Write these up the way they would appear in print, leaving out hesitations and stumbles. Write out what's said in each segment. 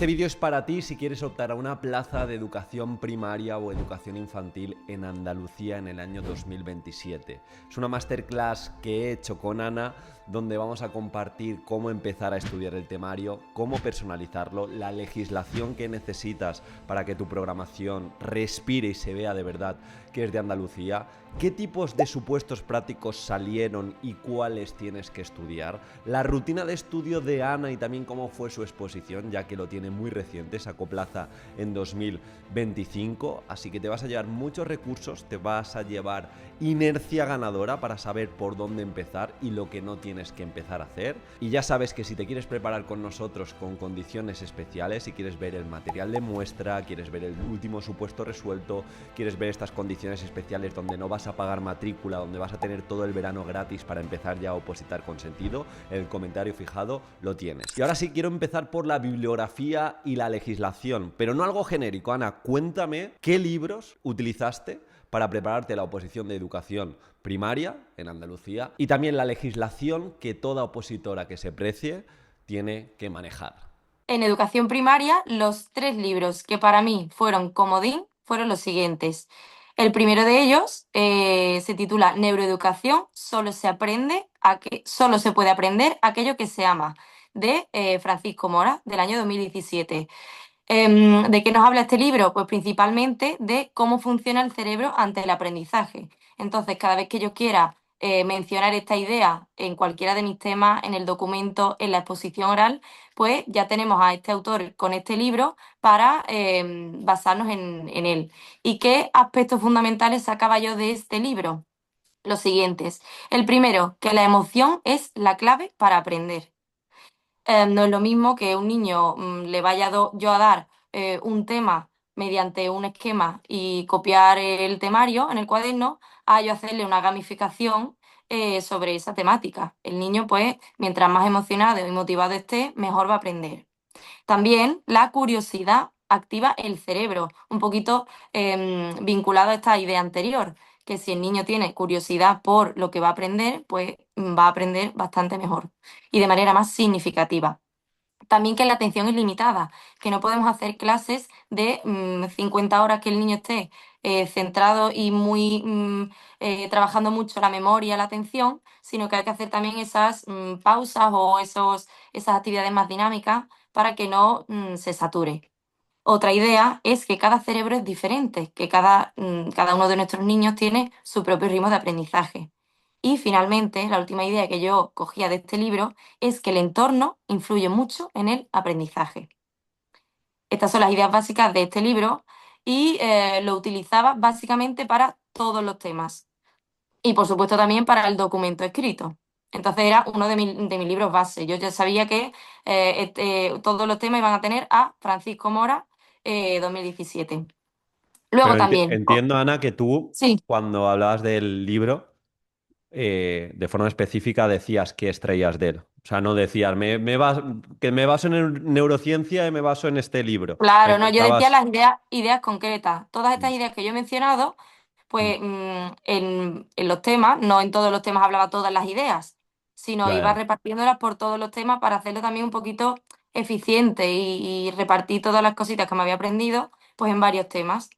Este vídeo es para ti si quieres optar a una plaza de educación primaria o educación infantil en Andalucía en el año 2027. Es una masterclass que he hecho con Ana, donde vamos a compartir cómo empezar a estudiar el temario, cómo personalizarlo, la legislación que necesitas para que tu programación respire y se vea de verdad que es de Andalucía, qué tipos de supuestos prácticos salieron y cuáles tienes que estudiar, la rutina de estudio de Ana y también cómo fue su exposición, ya que lo tiene muy reciente, sacó plaza en 2025, así que te vas a llevar muchos recursos, te vas a llevar inercia ganadora para saber por dónde empezar y lo que no tienes que empezar a hacer. Y ya sabes que si te quieres preparar con nosotros con condiciones especiales, si quieres ver el material de muestra, quieres ver el último supuesto resuelto, quieres ver estas condiciones especiales donde no vas a pagar matrícula, donde vas a tener todo el verano gratis para empezar ya a opositar con sentido, el comentario fijado lo tienes. Y ahora sí quiero empezar por la bibliografía y la legislación, pero no algo genérico. Ana, cuéntame qué libros utilizaste para prepararte la oposición de educación primaria en Andalucía y también la legislación que toda opositora que se precie tiene que manejar. En educación primaria, los 3 libros que para mí fueron comodín fueron los siguientes. El primero de ellos se titula Neuroeducación, solo se puede aprender aquello que se ama, de Francisco Mora, del año 2017. ¿De qué nos habla este libro? Pues principalmente de cómo funciona el cerebro ante el aprendizaje. Entonces, cada vez que yo quiera mencionar esta idea en cualquiera de mis temas, en el documento, en la exposición oral, pues ya tenemos a este autor con este libro para basarnos en él. ¿Y qué aspectos fundamentales sacaba yo de este libro? Los siguientes. El primero, que la emoción es la clave para aprender. No es lo mismo que un niño le vaya yo a dar un tema mediante un esquema y copiar el temario en el cuaderno, a yo hacerle una gamificación sobre esa temática. El niño, pues, mientras más emocionado y motivado esté, mejor va a aprender. También la curiosidad activa el cerebro, un poquito vinculado a esta idea anterior, que si el niño tiene curiosidad por lo que va a aprender, pues va a aprender bastante mejor y de manera más significativa. También que la atención es limitada, que no podemos hacer clases de 50 horas que el niño esté centrado y muy trabajando mucho la memoria, la atención, sino que hay que hacer también esas pausas o esas actividades más dinámicas para que no se sature. Otra idea es que cada cerebro es diferente, que cada uno de nuestros niños tiene su propio ritmo de aprendizaje. Y finalmente, la última idea que yo cogía de este libro es que el entorno influye mucho en el aprendizaje. Estas son las ideas básicas de este libro y lo utilizaba básicamente para todos los temas y por supuesto también para el documento escrito. Entonces era uno de mis libros base. Yo ya sabía que todos los temas iban a tener a Francisco Mora 2017. Luego Pero también, entiendo, Ana, que tú, sí, cuando hablabas del libro, de forma específica decías qué extraías de él. O sea, no decías, que me baso en neurociencia y me baso en este libro. O sea, claro, no, yo decía intentabas... las ideas concretas. Todas estas ideas que yo he mencionado, pues en los temas, no en todos los temas hablaba todas las ideas, sino Ya, iba ya. repartiéndolas por todos los temas para hacerlo también un poquito eficiente y repartir todas las cositas que me había aprendido, pues en varios temas,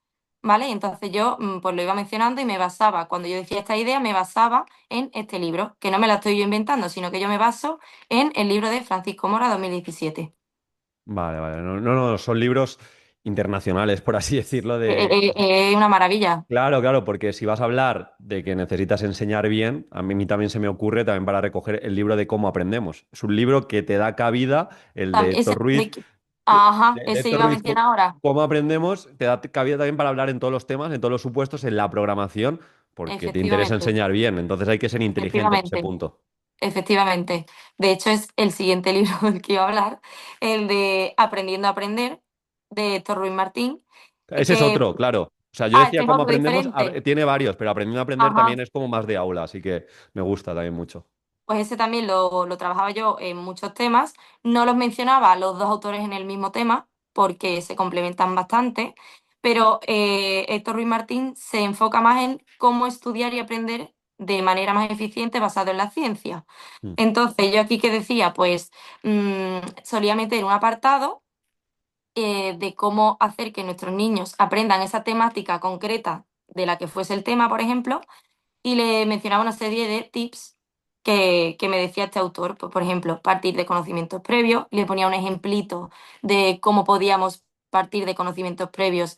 ¿vale? Y entonces yo pues lo iba mencionando y me basaba, cuando yo decía esta idea, me basaba en este libro, que no me la estoy yo inventando, sino que yo me baso en el libro de Francisco Mora 2017. Vale, vale. No, no, no, son libros internacionales, por así decirlo, Es una maravilla. Claro, claro, porque si vas a hablar de que necesitas enseñar bien, a mí también se me ocurre también para recoger el libro de cómo aprendemos. Es un libro que te da cabida, el de Héctor Ruiz, Ajá, de ese Héctor iba a Ruiz, mencionar ahora. cómo aprendemos, te da cabida también para hablar en todos los temas, en todos los supuestos, en la programación, porque te interesa Efectivamente, enseñar bien, entonces hay que ser inteligente en ese efectivamente, punto. efectivamente. De hecho, es el siguiente libro del que iba a hablar, el de Aprendiendo a Aprender, de Héctor Ruiz Martín, Ese es que, otro, claro. O sea, yo decía este es cómo otro aprendemos, diferente. tiene varios, pero aprendiendo a aprender también Ajá. es como más de aula, así que me gusta también mucho. Pues ese también lo trabajaba yo en muchos temas. No los mencionaba a los dos autores en el mismo tema porque se complementan bastante, pero Héctor Ruiz Martín se enfoca más en cómo estudiar y aprender de manera más eficiente basado en la ciencia. Mm. Entonces, yo aquí que decía, pues solía meter un apartado de cómo hacer que nuestros niños aprendan esa temática concreta de la que fuese el tema, por ejemplo, y le mencionaba una serie de tips que me decía este autor. Pues, por ejemplo, partir de conocimientos previos, le ponía un ejemplito de cómo podíamos partir de conocimientos previos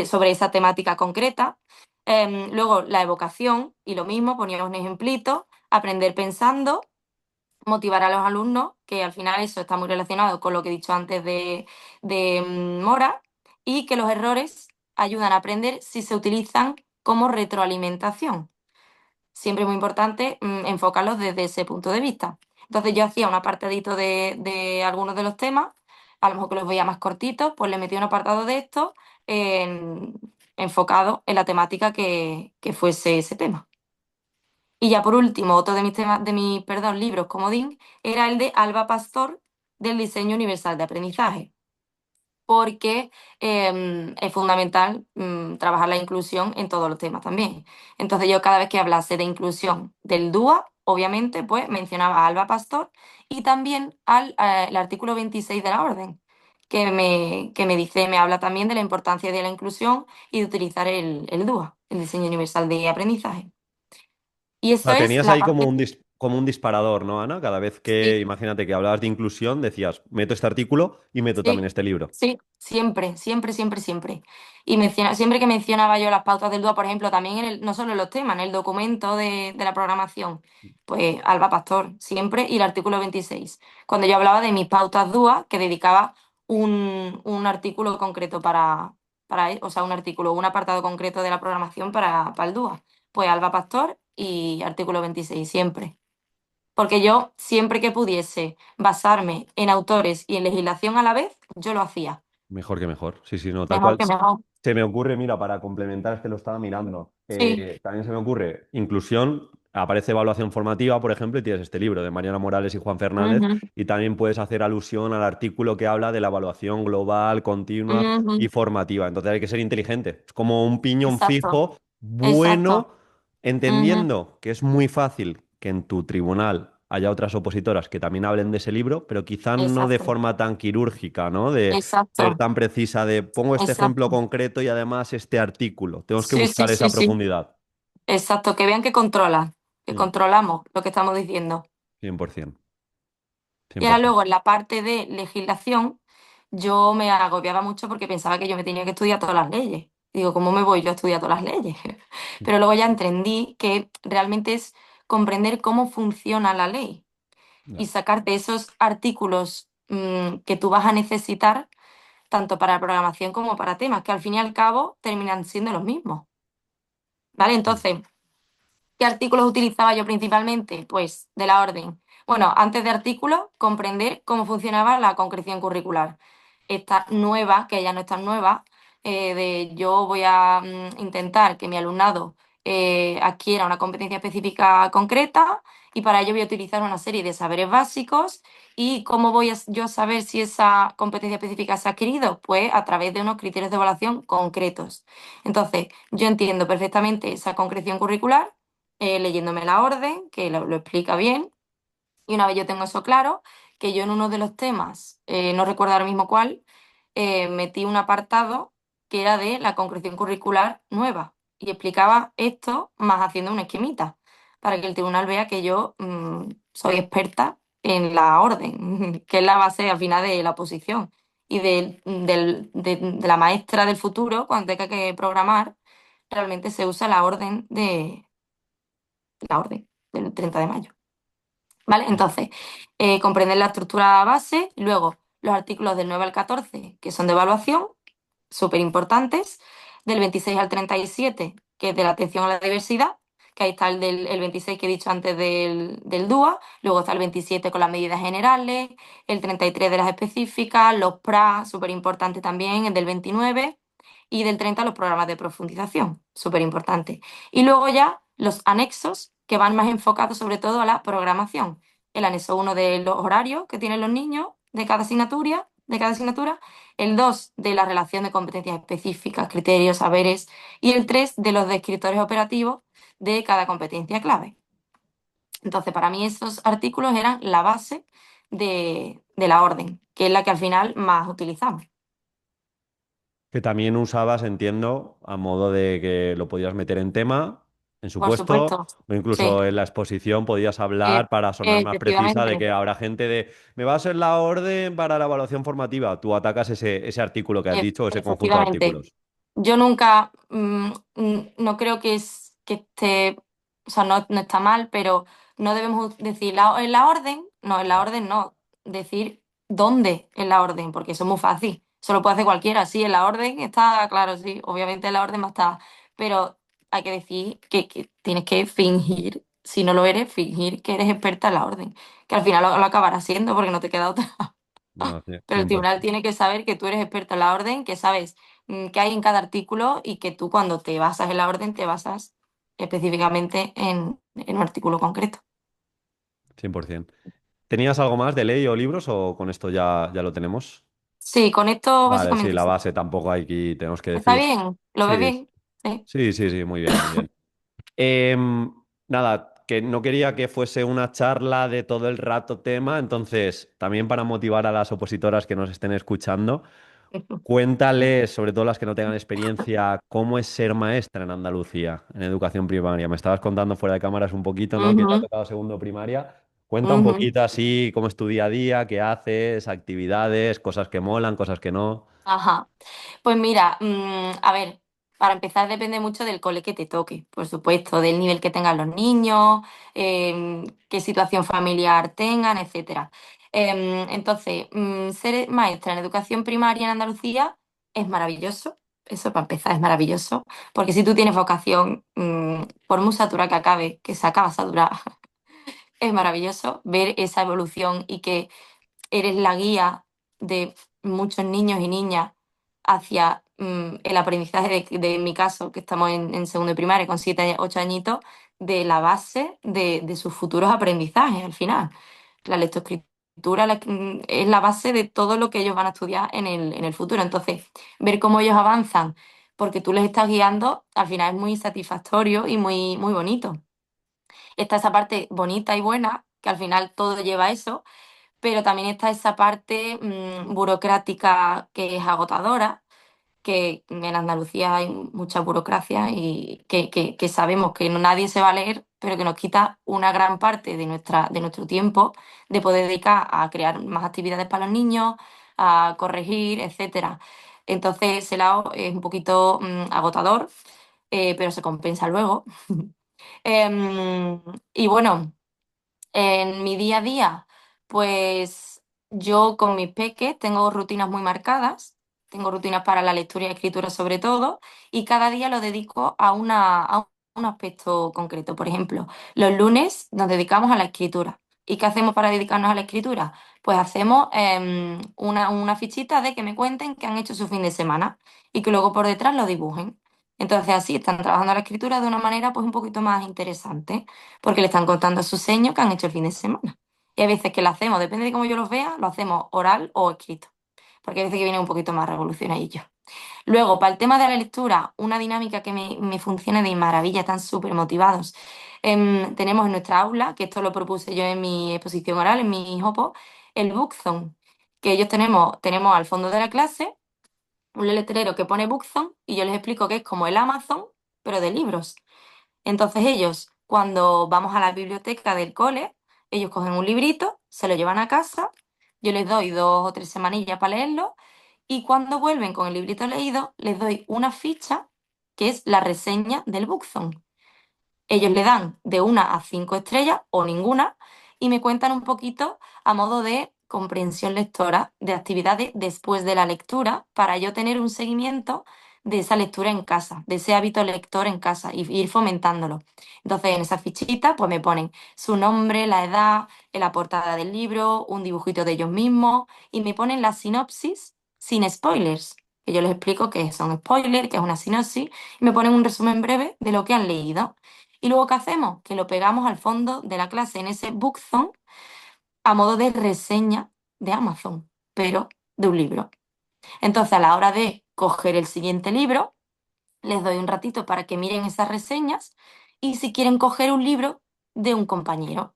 sobre esa temática concreta. Luego la evocación, y lo mismo, ponía un ejemplito, aprender pensando, motivar a los alumnos, que al final eso está muy relacionado con lo que he dicho antes de Mora, y que los errores ayudan a aprender si se utilizan como retroalimentación. Siempre es muy importante enfocarlos desde ese punto de vista. Entonces yo hacía un apartadito de algunos de los temas, a lo mejor que los veía más cortitos, pues le metía un apartado de esto en- enfocado en la temática que fuese ese tema. Y ya por último, otro de mis temas, perdón, libros comodín, era el de Alba Pastor del diseño universal de aprendizaje, porque es fundamental trabajar la inclusión en todos los temas también. Entonces yo cada vez que hablase de inclusión del DUA, obviamente, pues mencionaba a Alba Pastor y también el artículo 26 de la orden, que me dice, me habla también de la importancia de la inclusión y de utilizar el DUA, el diseño universal de aprendizaje. Y O eso sea, es tenías la ahí parte... como un disparador, ¿no, Ana? Cada vez que, Sí, imagínate que hablabas de inclusión, decías, meto este artículo y meto también sí, este libro. sí, siempre, siempre, siempre, siempre. Y siempre que mencionaba yo las pautas del DUA, por ejemplo, también no solo en los temas, en el documento de la programación, pues Alba Pastor, siempre, y el artículo 26. Cuando yo hablaba de mis pautas DUA, que dedicaba un artículo concreto o sea, un artículo, un apartado concreto de la programación para el DUA, pues Alba Pastor y artículo 26, siempre. Porque yo, siempre que pudiese basarme en autores y en legislación a la vez, yo lo hacía. Mejor que mejor. Sí, sí, no, tal Mejor cual. que mejor. Se me ocurre, mira, para complementar, este lo estaba mirando. Sí. También se me ocurre inclusión. Aparece evaluación formativa, por ejemplo, y tienes este libro de Mariana Morales y Juan Fernández, Ujú, y también puedes hacer alusión al artículo que habla de la evaluación global, continua y ujú. formativa. Entonces hay que ser inteligente. Es como un piñón Exacto, fijo, exacto, bueno, ujú. entendiendo que es muy fácil que en tu tribunal haya otras opositoras que también hablen de ese libro, pero quizá no de Exacto, forma tan quirúrgica, ¿no? De ser exacto, tan precisa de pongo este ejemplo exacto. concreto y además este artículo. Tenemos que Sí, sí, buscar esa sí, sí. profundidad. Exacto, que vean que controlan, que Mm, controlamos lo que estamos diciendo. 100%, Y ahora 100%. luego en la parte de legislación, yo me agobiaba mucho porque pensaba que yo me tenía que estudiar todas las leyes. Digo, ¿cómo me voy yo a estudiar todas las leyes? Pero luego ya entendí que realmente es comprender cómo funciona la ley Ya. y sacarte esos artículos que tú vas a necesitar tanto para programación como para temas, que al fin y al cabo terminan siendo los mismos. ¿Vale? Mm. Entonces, ¿qué artículos utilizaba yo principalmente? Pues de la orden. Bueno, antes de artículos, comprender cómo funcionaba la concreción curricular. Esta nueva, que ya no es tan nueva, de yo voy a intentar que mi alumnado adquiera una competencia específica concreta y para ello voy a utilizar una serie de saberes básicos. ¿Y cómo voy a yo saber si esa competencia específica se ha adquirido? Pues a través de unos criterios de evaluación concretos. Entonces, yo entiendo perfectamente esa concreción curricular leyéndome la orden, que lo explica bien, y una vez yo tengo eso claro, que yo en uno de los temas, no recuerdo ahora mismo cuál, metí un apartado que era de la concreción curricular nueva y explicaba esto más haciendo una esquemita para que el tribunal vea que yo soy experta en la orden, que es la base al final de la oposición y de la maestra del futuro cuando tenga que programar, realmente se usa la orden del 30 de mayo. ¿Vale? Entonces, comprender la estructura base, luego los artículos del 9 al 14, que son de evaluación, súper importantes, del 26 al 37, que es de la atención a la diversidad, que ahí está el 26 que he dicho antes del DUA, luego está el 27 con las medidas generales, el 33 de las específicas, los PRA, súper importante también, el del 29, y del 30 los programas de profundización, súper importante. Y luego ya los anexos, que van más enfocados sobre todo a la programación. El anexo uno de los horarios que tienen los niños de cada asignatura, el 2 de la relación de competencias específicas, criterios, saberes, y el 3 de los descriptores operativos de cada competencia clave. Entonces, para mí esos artículos eran la base de la orden, que es la que al final más utilizamos. Que también usabas, entiendo, a modo de que lo podías meter en tema, en su Por puesto, supuesto. o Sí, incluso en la exposición podías eh, hablar para sonar más precisa de efectivamente. que habrá gente de, me va a ser la orden para la evaluación formativa. Tú atacas ese artículo que has dicho, o ese conjunto de Efectivamente. artículos. Yo nunca, no creo que esté, o sea, no está mal, pero no debemos decir en la orden, no, en la orden no, decir dónde en la orden, porque eso es muy fácil, eso lo puede hacer cualquiera, sí, en la orden está, claro, sí, obviamente en la orden va a estar, pero hay que decir que tienes que fingir, si no lo eres, fingir que eres experta en la orden, que al final lo acabarás siendo porque no te queda otra. No, sí, Pero el 100%. tribunal tiene que saber que tú eres experto en la orden, que sabes qué hay en cada artículo y que tú cuando te basas en la orden te basas específicamente en un artículo concreto. 100%. ¿Tenías algo más de ley o libros o con esto ya lo tenemos? Sí, con esto Vale, sí, básicamente la sí. base tampoco hay que tenemos que ¿Está decir. bien? ¿Lo ves Sí, bien? Sí. sí, muy bien, muy bien. Nada, que no quería que fuese una charla de todo el rato tema, entonces también para motivar a las opositoras que nos estén escuchando, cuéntales, sobre todo las que no tengan experiencia, cómo es ser maestra en Andalucía, en educación primaria. Me estabas contando fuera de cámaras un poquito, ¿no? Que te ha Ujú, tocado segundo primaria. Cuenta un ujú. poquito así cómo es tu día a día, qué haces, actividades, cosas que molan, cosas que no. Ajá. Pues mira, a ver, para empezar depende mucho del cole que te toque, por supuesto, del nivel que tengan los niños, qué situación familiar tengan, etcétera. Entonces, ser maestra en educación primaria en Andalucía es maravilloso. Eso para empezar es maravilloso, porque si tú tienes vocación, por muy saturada que acabe, que se acaba saturada, es maravilloso ver esa evolución y que eres la guía de muchos niños y niñas hacia el aprendizaje en mi caso, que estamos en segundo de primaria con 7, 8 añitos, de la base de sus futuros aprendizajes al final. La lectoescritura es la base de todo lo que ellos van a estudiar en el futuro. Entonces, ver cómo ellos avanzan, porque tú les estás guiando, al final es muy satisfactorio y muy, muy bonito. Está esa parte bonita y buena, que al final todo lleva a eso, pero también está esa parte burocrática que es agotadora, que en Andalucía hay mucha burocracia y que sabemos que nadie se va a leer, pero que nos quita una gran parte de nuestro tiempo de poder dedicar a crear más actividades para los niños, a corregir, etcétera. Entonces, ese lado es un poquito agotador, pero se compensa luego. Em, y bueno. En mi día a día, pues yo con mis peques tengo rutinas muy marcadas, tengo rutinas para la lectura y escritura sobre todo, y cada día lo dedico a un aspecto concreto. Por ejemplo, los lunes nos dedicamos a la escritura. ¿Y qué hacemos para dedicarnos a la escritura? Pues hacemos una fichita de que me cuenten qué han hecho su fin de semana y que luego por detrás lo dibujen. Entonces así están trabajando la escritura de una manera pues un poquito más interesante porque le están contando a sus seños que han hecho el fin de semana. Y hay veces que lo hacemos, depende de cómo yo los vea, lo hacemos oral o escrito, porque hay veces que viene un poquito más revolucionario. Luego, para el tema de la lectura, una dinámica que me funciona de maravilla, están súper motivados. Tenemos en nuestra aula, que esto lo propuse yo en mi exposición oral, en mi hopo, el Bookzone, que ellos tenemos al fondo de la clase un letrero que pone Bookzone y yo les explico que es como el Amazon, pero de libros. Entonces ellos, cuando vamos a la biblioteca del cole, ellos cogen un librito, se lo llevan a casa, yo les doy 2 o 3 semanillas para leerlo y cuando vuelven con el librito leído, les doy una ficha que es la reseña del Bookzone. Ellos le dan de 1 a 5 estrellas o ninguna y me cuentan un poquito a modo de comprensión lectora de actividades después de la lectura para yo tener un seguimiento de esa lectura en casa, de ese hábito lector en casa y ir fomentándolo. Entonces en esa fichita pues me ponen su nombre, la edad, la portada del libro, un dibujito de ellos mismos y me ponen la sinopsis sin spoilers. Que yo les explico qué son spoilers, qué es una sinopsis y me ponen un resumen breve de lo que han leído. Y luego, ¿qué hacemos? Que lo pegamos al fondo de la clase en ese Bookzone a modo de reseña de Amazon, pero de un libro. Entonces, a la hora de coger el siguiente libro, les doy un ratito para que miren esas reseñas y si quieren coger un libro de un compañero,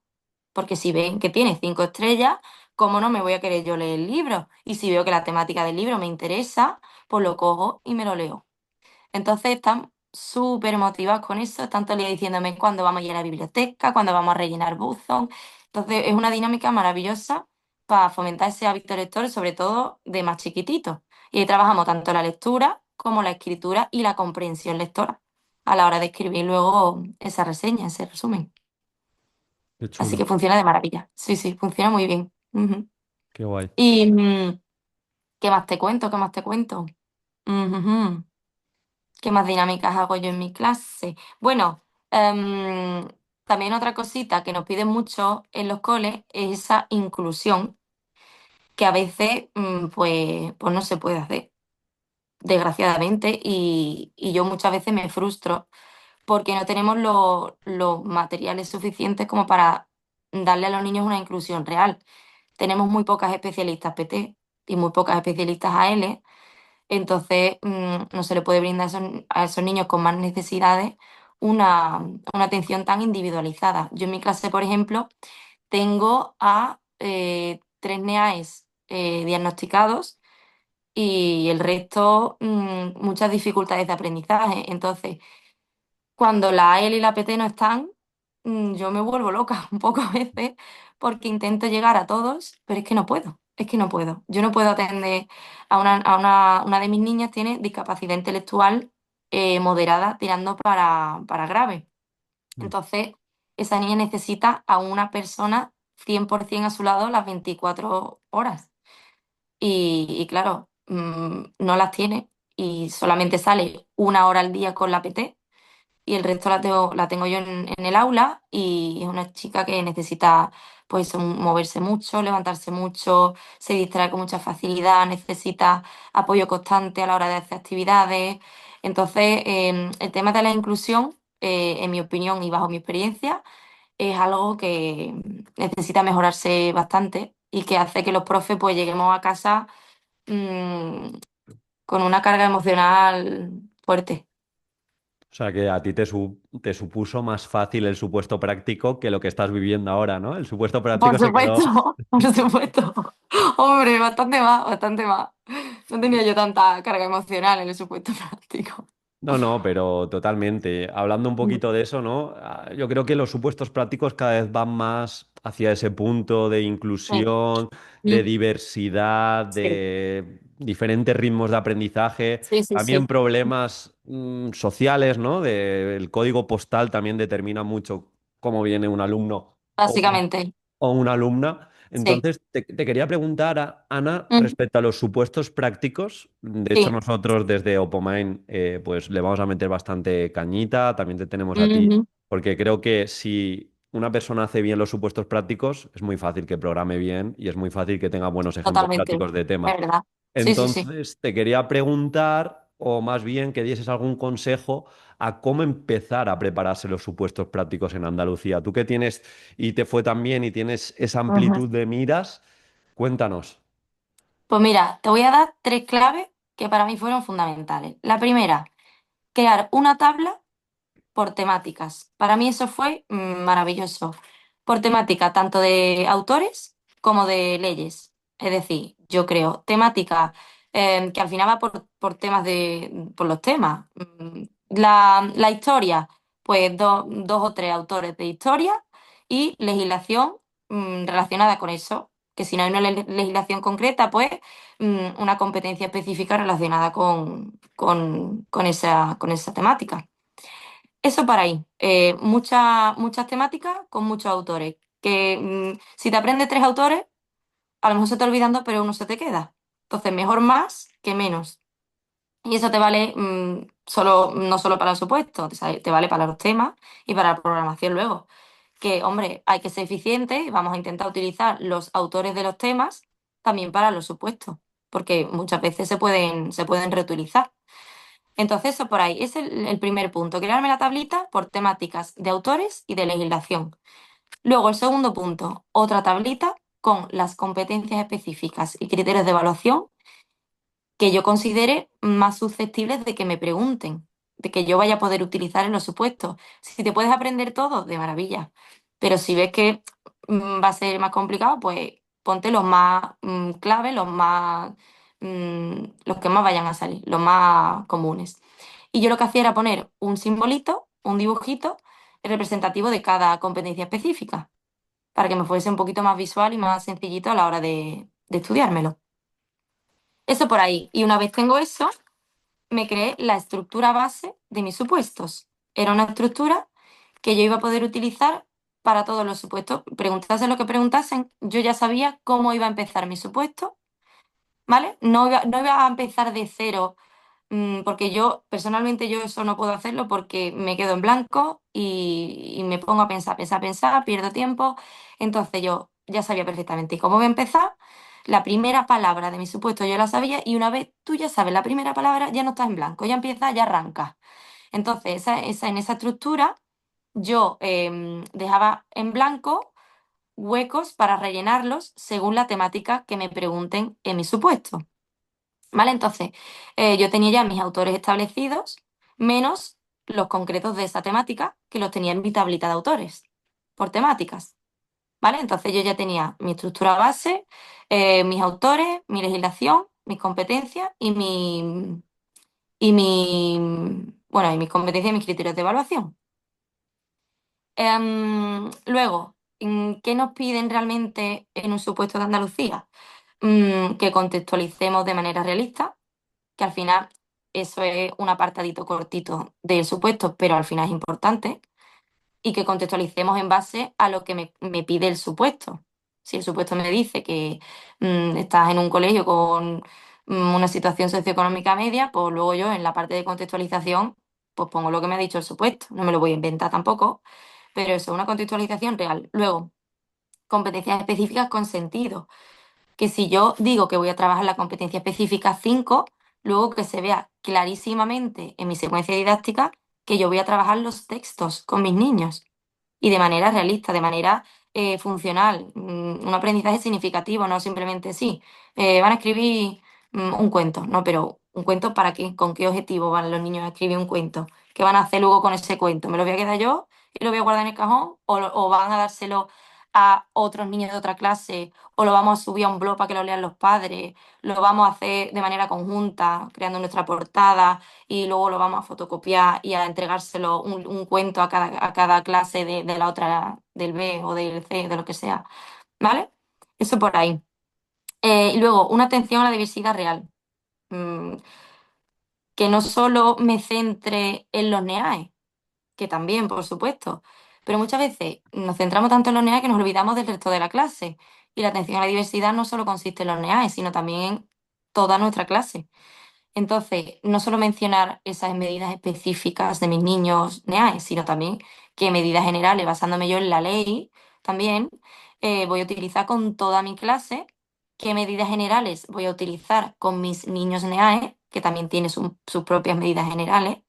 porque si ven que tiene 5 estrellas, ¿cómo no me voy a querer yo leer el libro? Y si veo que la temática del libro me interesa, pues lo cojo y me lo leo. Entonces están súper motivados con eso, están todo el día diciéndome cuándo vamos a ir a la biblioteca, cuándo vamos a rellenar buzón. Entonces es una dinámica maravillosa para fomentar ese hábito lector, sobre todo de más chiquititos. Y ahí trabajamos tanto la lectura como la escritura y la comprensión lectora a la hora de escribir luego esa reseña, ese resumen. Qué Así chulo, que funciona de maravilla. Sí, sí, funciona muy bien. Ujú. qué guay. ¿Y qué más te cuento? ¿Qué más te cuento? Ujujú. ¿Qué más dinámicas hago yo en mi clase? Bueno, también otra cosita que nos piden mucho en los coles es esa inclusión que a veces pues no se puede hacer, desgraciadamente, y yo muchas veces me frustro porque no tenemos los materiales suficientes como para darle a los niños una inclusión real. Tenemos muy pocas especialistas PT y muy pocas especialistas AL. Entonces, no se le puede brindar a esos niños con más necesidades una, una atención tan individualizada. Yo en mi clase, por ejemplo, tengo a 3 NEAES diagnosticados y el resto muchas dificultades de aprendizaje. Entonces, cuando la EL y la PT no están, yo me vuelvo loca un poco a veces porque intento llegar a todos, pero es que no puedo, es que no puedo. Yo no puedo atender una de mis niñas tiene discapacidad intelectual moderada tirando para grave. Mm. Entonces, esa niña necesita a una persona 100% a su lado las 24 horas. Y claro, no las tiene y solamente sale 1 hora al día con la PT y el resto la tengo yo en el aula y es una chica que necesita pues moverse mucho, levantarse mucho, se distrae con mucha facilidad, necesita apoyo constante a la hora de hacer actividades. Entonces, el tema de la inclusión, en mi opinión y bajo mi experiencia, es algo que necesita mejorarse bastante y que hace que los profes pues lleguemos a casa mm, con una carga emocional fuerte. O sea que a ti te supuso más fácil el supuesto práctico que lo que estás viviendo ahora, ¿no? El supuesto Por práctico se supuesto, quedó. por supuesto. Hombre, bastante más, bastante más. No tenía yo tanta carga emocional en el supuesto práctico. No, no, pero totalmente. Hablando un Mm. poquito de eso, ¿no? Yo creo que los supuestos prácticos cada vez van más hacia ese punto de Sí, inclusión, de mm, diversidad, sí, de diferentes ritmos de aprendizaje, sí, sí, también sí. problemas sociales, ¿no? El código postal también determina mucho cómo viene un alumno Básicamente, o una alumna. sí. Entonces, te quería preguntar, Ana, Mm, respecto a los supuestos prácticos. De hecho, sí. nosotros desde Opomind pues le vamos a meter bastante cañita, también te tenemos a ti, Ujú, porque creo que si una persona hace bien los supuestos prácticos, es muy fácil que programe bien y es muy fácil que tenga buenos ejemplos totalmente. prácticos de Es temas. verdad. Sí, sí, sí. Entonces, te quería preguntar, o más bien que dieses algún consejo a cómo empezar a prepararse los supuestos prácticos en Andalucía. Tú que tienes y te fue tan bien y tienes esa Ujú. amplitud de miras, cuéntanos. Pues mira, te voy a dar 3 claves que para mí fueron fundamentales. La primera, crear una tabla por temáticas. Para mí eso fue maravilloso. Por temática, tanto de autores como de leyes. Es decir, yo creo temática que al final va por temas por los temas. La historia, pues 2 o 3 autores de historia y legislación relacionada con eso. Que si no hay una legislación concreta, pues una competencia específica relacionada con esa temática. Eso para ahí. Muchas temáticas con muchos autores. Que si te aprendes 3 autores, a lo mejor se te olvidan dos, pero uno se te queda. Entonces, mejor más que menos. Y eso te vale no solo para el supuesto, te vale para los temas y para la programación luego. Que, hombre, hay que ser eficiente y vamos a intentar utilizar los autores de los temas también para los supuestos, porque muchas veces se pueden reutilizar. Entonces, eso por ahí es el primer punto, crearme la tablita por temáticas de autores y de legislación. Luego, el segundo punto, otra tablita con las competencias específicas y criterios de evaluación que yo considere más susceptibles de que me pregunten, de que yo vaya a poder utilizar en los supuestos. Si te puedes aprender todo, de maravilla. Pero si ves que va a ser más complicado, pues ponte los más claves, los que más vayan a salir, los más comunes. Y yo lo que hacía era poner un simbolito, un dibujito representativo de cada competencia específica, para que me fuese un poquito más visual y más sencillito a la hora de estudiármelo. Eso por ahí. Y una vez tengo eso, me creé la estructura base de mis supuestos. Era una estructura que yo iba a poder utilizar para todos los supuestos. Preguntasen lo que preguntasen, yo ya sabía cómo iba a empezar mi supuesto, ¿vale? No iba a empezar de cero, porque yo, personalmente, yo eso no puedo hacerlo porque me quedo en blanco y me pongo a pensar, pensar, pensar, pierdo tiempo. Entonces yo ya sabía perfectamente cómo voy a empezar. La primera palabra de mi supuesto yo la sabía y una vez tú ya sabes la primera palabra, ya no estás en blanco, ya empieza, ya arranca. Entonces, en esa estructura yo dejaba en blanco huecos para rellenarlos según la temática que me pregunten en mi supuesto. ¿Vale? Entonces, yo tenía ya mis autores establecidos, menos los concretos de esa temática, que los tenía en mi tablita de autores, por temáticas. ¿Vale? Entonces yo ya tenía mi estructura base, mis autores, mi legislación, mis competencias y mis competencias y mis criterios de evaluación. Luego, ¿qué nos piden realmente en un supuesto de Andalucía? Que contextualicemos de manera realista, que al final eso es un apartadito cortito del supuesto, pero al final es importante, y que contextualicemos en base a lo que me pide el supuesto. Si el supuesto me dice que estás en un colegio con una situación socioeconómica media, pues luego yo en la parte de contextualización pues pongo lo que me ha dicho el supuesto. No me lo voy a inventar tampoco, pero eso es una contextualización real. Luego, competencias específicas con sentido, que si yo digo que voy a trabajar la competencia específica 5, luego que se vea clarísimamente en mi secuencia didáctica que yo voy a trabajar los textos con mis niños y de manera realista, de manera funcional, un aprendizaje significativo, no simplemente sí. Van a escribir un cuento, no, pero un cuento ¿para qué? ¿Con qué objetivo van los niños a escribir un cuento? ¿Qué van a hacer luego con ese cuento? ¿Me lo voy a quedar yo y lo voy a guardar en el cajón? ¿O van a dárselo a otros niños de otra clase? ¿O lo vamos a subir a un blog para que lo lean los padres? ¿Lo vamos a hacer de manera conjunta, creando nuestra portada? Y luego lo vamos a fotocopiar y a entregárselo un cuento a cada clase de la otra, del B o del C, de lo que sea. ¿Vale? Eso por ahí. Y luego, una atención a la diversidad real. Mm, que no solo me centre en los NEAE, que también, por supuesto, pero muchas veces nos centramos tanto en los NEAE que nos olvidamos del resto de la clase. Y la atención a la diversidad no solo consiste en los NEAE, sino también en toda nuestra clase. Entonces, no solo mencionar esas medidas específicas de mis niños NEAE, sino también qué medidas generales, basándome yo en la ley, también voy a utilizar con toda mi clase, qué medidas generales voy a utilizar con mis niños NEAE, que también tienen sus propias medidas generales,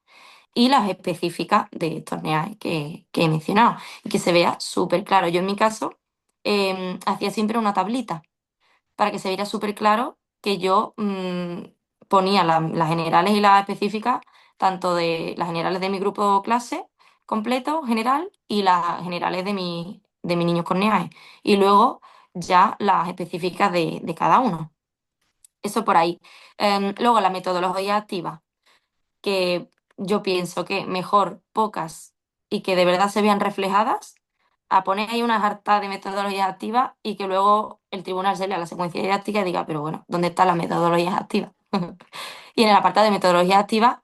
y las específicas de estos NEAE que he mencionado, y que se vea súper claro. Yo en mi caso hacía siempre una tablita para que se viera súper claro que yo ponía las generales y las específicas, tanto de las generales de mi grupo clase completo, general, y las generales de mis niños con NEAE. Y luego ya las específicas de cada uno. Eso por ahí. Luego la metodología activa, que yo pienso que mejor pocas y que de verdad se vean reflejadas, a poner ahí una jarta de metodologías activas y que luego el tribunal se lea la secuencia didáctica y diga, pero bueno, ¿dónde están las metodologías activas? Y en el apartado de metodologías activas,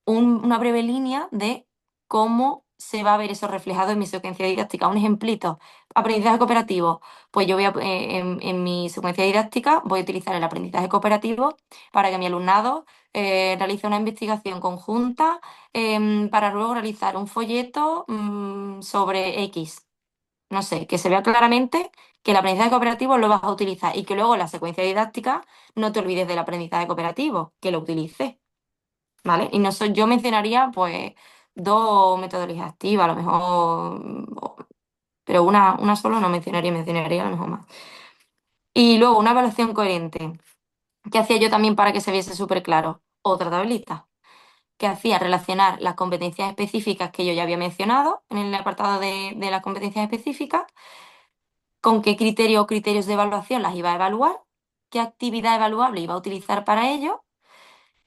una breve línea de cómo se va a ver eso reflejado en mi secuencia didáctica. Un ejemplito, aprendizaje cooperativo. Pues yo en mi secuencia didáctica voy a utilizar el aprendizaje cooperativo para que mi alumnado realice una investigación conjunta para luego realizar un folleto sobre X. No sé, que se vea claramente que el aprendizaje cooperativo lo vas a utilizar y que luego en la secuencia didáctica no te olvides del aprendizaje cooperativo, que lo utilices. ¿Vale? Y no yo mencionaría, pues, dos metodologías activas, a lo mejor, pero una solo no mencionaría, mencionaría a lo mejor más. Y luego una evaluación coherente. ¿Qué hacía yo también para que se viese súper claro? Otra tablita. Que hacía relacionar las competencias específicas que yo ya había mencionado en el apartado de las competencias específicas con qué criterio o criterios de evaluación las iba a evaluar, qué actividad evaluable iba a utilizar para ello,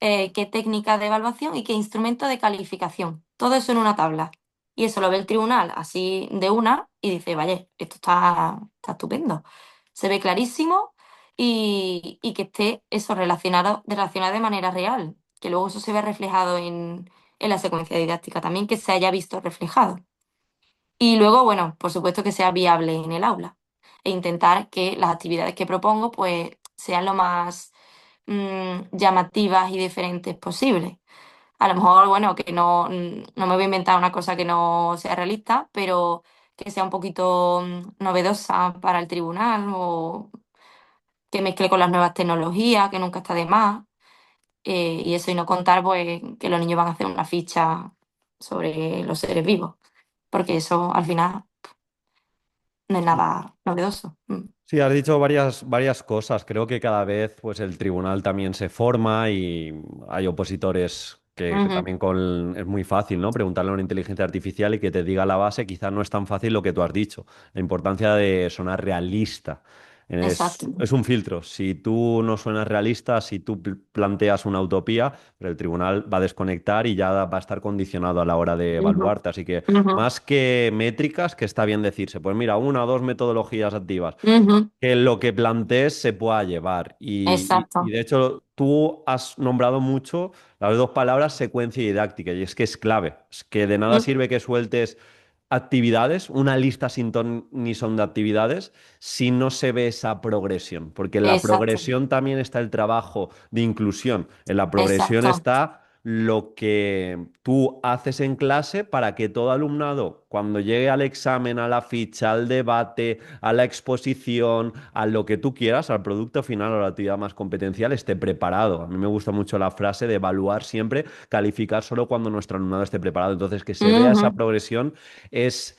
qué técnica de evaluación y qué instrumento de calificación. Todo eso en una tabla. Y eso lo ve el tribunal así de una y dice, vaya, esto está estupendo. Se ve clarísimo y que esté eso relacionado de manera real, que luego eso se ve reflejado en la secuencia didáctica también, que se haya visto reflejado. Y luego, bueno, por supuesto que sea viable en el aula e intentar que las actividades que propongo pues sean lo más llamativas y diferentes posibles. A lo mejor, bueno, que no me voy a inventar una cosa que no sea realista, pero que sea un poquito novedosa para el tribunal o que mezcle con las nuevas tecnologías, que nunca está de más. Y eso, y no contar pues que los niños van a hacer una ficha sobre los seres vivos, porque eso al final no es nada novedoso. Sí, has dicho varias cosas. Creo que cada vez pues, el tribunal también se forma y hay opositores que Ujú, también es muy fácil, ¿no? Preguntarle a una inteligencia artificial y que te diga la base, quizás no es tan fácil lo que tú has dicho. La importancia de sonar realista. exacto. Es un filtro. Si tú no suenas realista, si tú planteas una utopía, pero el tribunal va a desconectar y ya va a estar condicionado a la hora de Ujú, evaluarte. Así que ujú, más que métricas, que está bien decirse, pues mira, una o dos metodologías activas ujú, que lo que plantees se pueda llevar. Y exacto. de hecho, tú has nombrado mucho las dos palabras secuencia y didáctica, y es que es clave. Es que de nada Mm, sirve que sueltes actividades, una lista sin ton ni son de actividades, si no se ve esa progresión. Porque en la exacto. progresión también está el trabajo de inclusión. En la progresión Exacto. está lo que tú haces en clase para que todo alumnado, cuando llegue al examen, a la ficha, al debate, a la exposición, a lo que tú quieras, al producto final o a la actividad más competencial, esté preparado. A mí me gusta mucho la frase de evaluar siempre, calificar solo cuando nuestro alumnado esté preparado. Entonces, que se vea esa Ujú, progresión es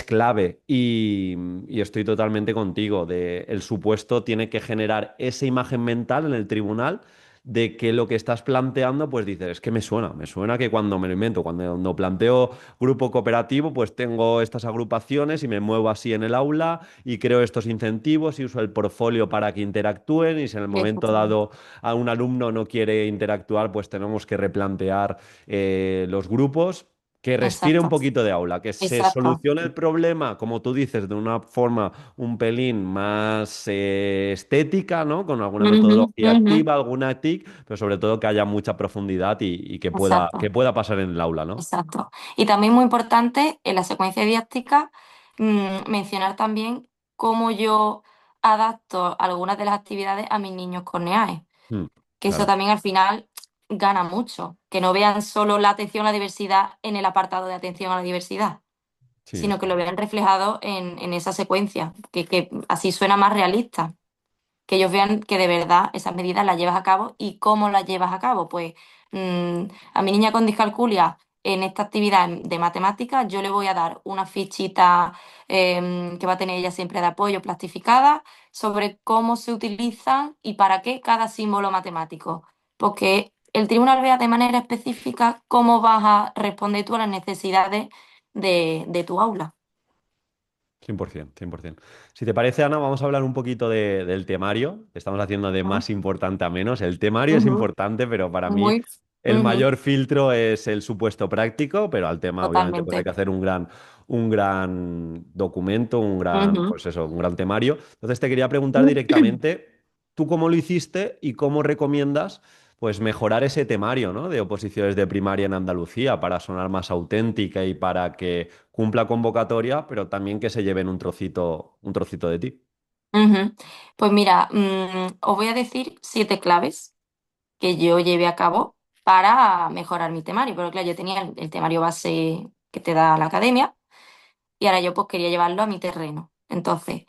clave y estoy totalmente contigo. El supuesto tiene que generar esa imagen mental en el tribunal de que lo que estás planteando, pues dices, es que me suena que cuando me lo invento, cuando planteo grupo cooperativo, pues tengo estas agrupaciones y me muevo así en el aula y creo estos incentivos y uso el portfolio para que interactúen y si en el momento efectivamente. dado a un alumno no quiere interactuar, pues tenemos que replantear los grupos. Que respire un Exacto. poquito de aula, que se Exacto. solucione el problema, como tú dices, de una forma un pelín más estética, ¿no? Con alguna Ujú, metodología ujú, activa, alguna TIC, pero sobre todo que haya mucha profundidad y que exacto. pueda pasar en el aula, ¿no? Exacto. Y también muy importante en la secuencia didáctica mencionar también cómo yo adapto algunas de las actividades a mis niños con NEAE. Mm, Que eso claro, también al final gana mucho. Que no vean solo la atención a la diversidad en el apartado de atención a la diversidad, sí, sino que lo vean reflejado en esa secuencia, que así suena más realista. Que ellos vean que de verdad esas medidas las llevas a cabo y cómo las llevas a cabo. Pues a mi niña con discalculia en esta actividad de matemáticas yo le voy a dar una fichita que va a tener ella siempre de apoyo plastificada sobre cómo se utilizan y para qué cada símbolo matemático. Porque el tribunal vea de manera específica cómo vas a responder tú a las necesidades de tu aula. 100%, 100%. Si te parece, Ana, vamos a hablar un poquito del temario. Estamos haciendo de Ujú, más importante a menos. El temario es ujú, importante, pero para mí muy, el ujú, mayor filtro es el supuesto práctico, pero al tema, obviamente, pues hay totalmente. que hacer un gran documento, Ujú. pues eso, un gran temario. Entonces te quería preguntar directamente, ¿tú cómo lo hiciste y cómo recomiendas? Pues mejorar ese temario, ¿no? De oposiciones de primaria en Andalucía para sonar más auténtica y para que cumpla convocatoria, pero también que se lleven un trocito de ti. Ujú. Pues mira, os voy a decir 7 claves que yo llevé a cabo para mejorar mi temario. Pero claro, yo tenía el temario base que te da la academia y ahora yo pues quería llevarlo a mi terreno. Entonces,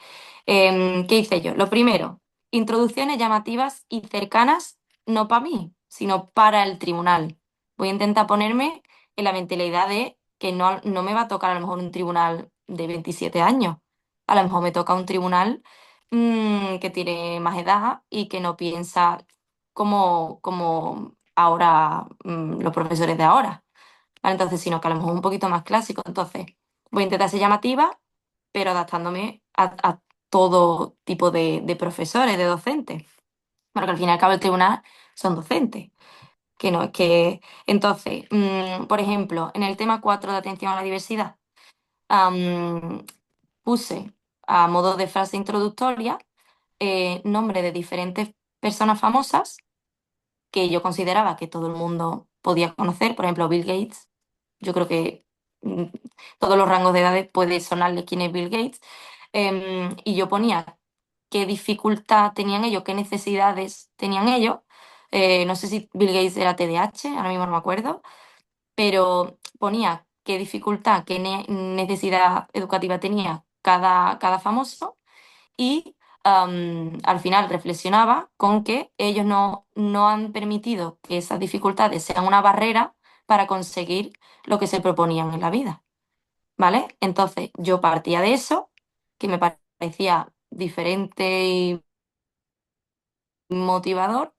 ¿qué hice yo? Lo primero, introducciones llamativas y cercanas, no para mí, sino para el tribunal. Voy a intentar ponerme en la mentalidad de que no me va a tocar a lo mejor un tribunal de 27 años. A lo mejor me toca un tribunal que tiene más edad y que no piensa como ahora los profesores de ahora. ¿Vale? Entonces, sino que a lo mejor un poquito más clásico. Entonces, voy a intentar ser llamativa, pero adaptándome a todo tipo de profesores, de docentes, porque al fin y al cabo el tribunal son docentes, que no es que... Entonces, por ejemplo, en el tema 4 de atención a la diversidad, am, puse a modo de frase introductoria nombre de diferentes personas famosas que yo consideraba que todo el mundo podía conocer, por ejemplo, Bill Gates. Yo creo que mm, todos los rangos de edades puede sonarle quién es Bill Gates. Y yo ponía qué dificultad tenían ellos, qué necesidades tenían ellos. No sé si Bill Gates era TDAH, ahora mismo no me acuerdo, pero ponía qué dificultad, qué necesidad educativa tenía cada famoso y al final reflexionaba con que ellos no han permitido que esas dificultades sean una barrera para conseguir lo que se proponían en la vida, ¿vale? Entonces yo partía de eso, que me parecía diferente y motivador,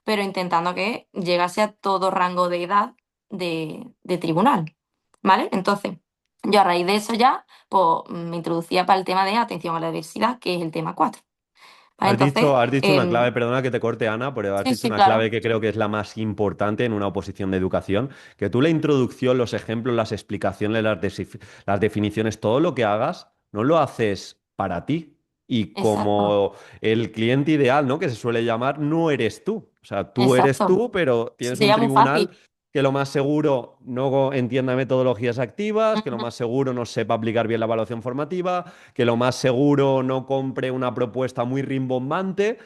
pero intentando que llegase a todo rango de edad de tribunal, ¿vale? Entonces, yo a raíz de eso ya, pues me introducía para el tema de atención a la diversidad, que es el tema 4. ¿Vale? Entonces, Has dicho una clave, perdona que te corte, Ana, pero has sí, dicho sí, una claro. clave que creo que es la más importante en una oposición de educación, que tú la introducción, los ejemplos, las explicaciones, las definiciones, todo lo que hagas, no lo haces para ti. Y Exacto, como el cliente ideal, ¿no? Que se suele llamar, no eres tú. O sea, tú eres exacto. tú, pero tienes un Sería muy tribunal fácil. que lo más seguro no entienda metodologías activas, que lo Ujú. más seguro no sepa aplicar bien la evaluación formativa, que lo más seguro no compre una propuesta muy rimbombante.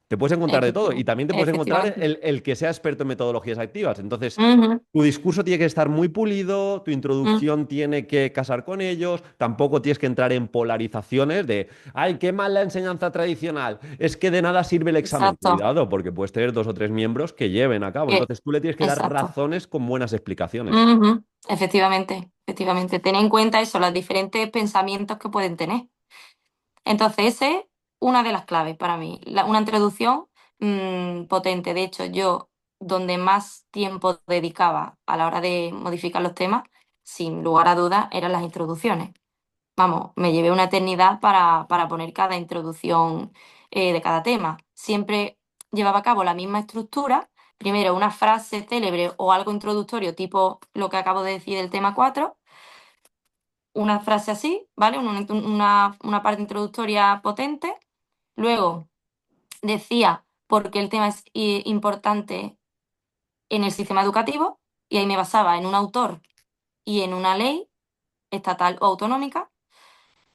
Te puedes encontrar de todo y también te puedes encontrar Efectivamente. el que sea experto en metodologías activas. Entonces, Ujú, tu discurso tiene que estar muy pulido, tu ujú. introducción tiene que casar con ellos, tampoco tienes que entrar en polarizaciones de, ay, qué mal la enseñanza tradicional, es que de nada sirve el examen. Exacto. Cuidado, porque puedes tener dos o tres miembros que lleven a cabo. Eh, Entonces, tú le tienes que dar exacto. razones con buenas explicaciones. Ujú. Efectivamente, efectivamente. Ten en cuenta eso, los diferentes pensamientos que pueden tener. Entonces, esa es una de las claves para mí. Una introducción potente. De hecho, yo donde más tiempo dedicaba a la hora de modificar los temas, sin lugar a dudas, eran las introducciones. Vamos, me llevé una eternidad para poner cada introducción de cada tema. Siempre llevaba a cabo la misma estructura. Primero, una frase célebre o algo introductorio, tipo lo que acabo de decir del tema 4, una frase así, ¿vale? Una parte introductoria potente. Luego decía por qué el tema es importante en el sistema educativo y ahí me basaba en un autor y en una ley estatal o autonómica.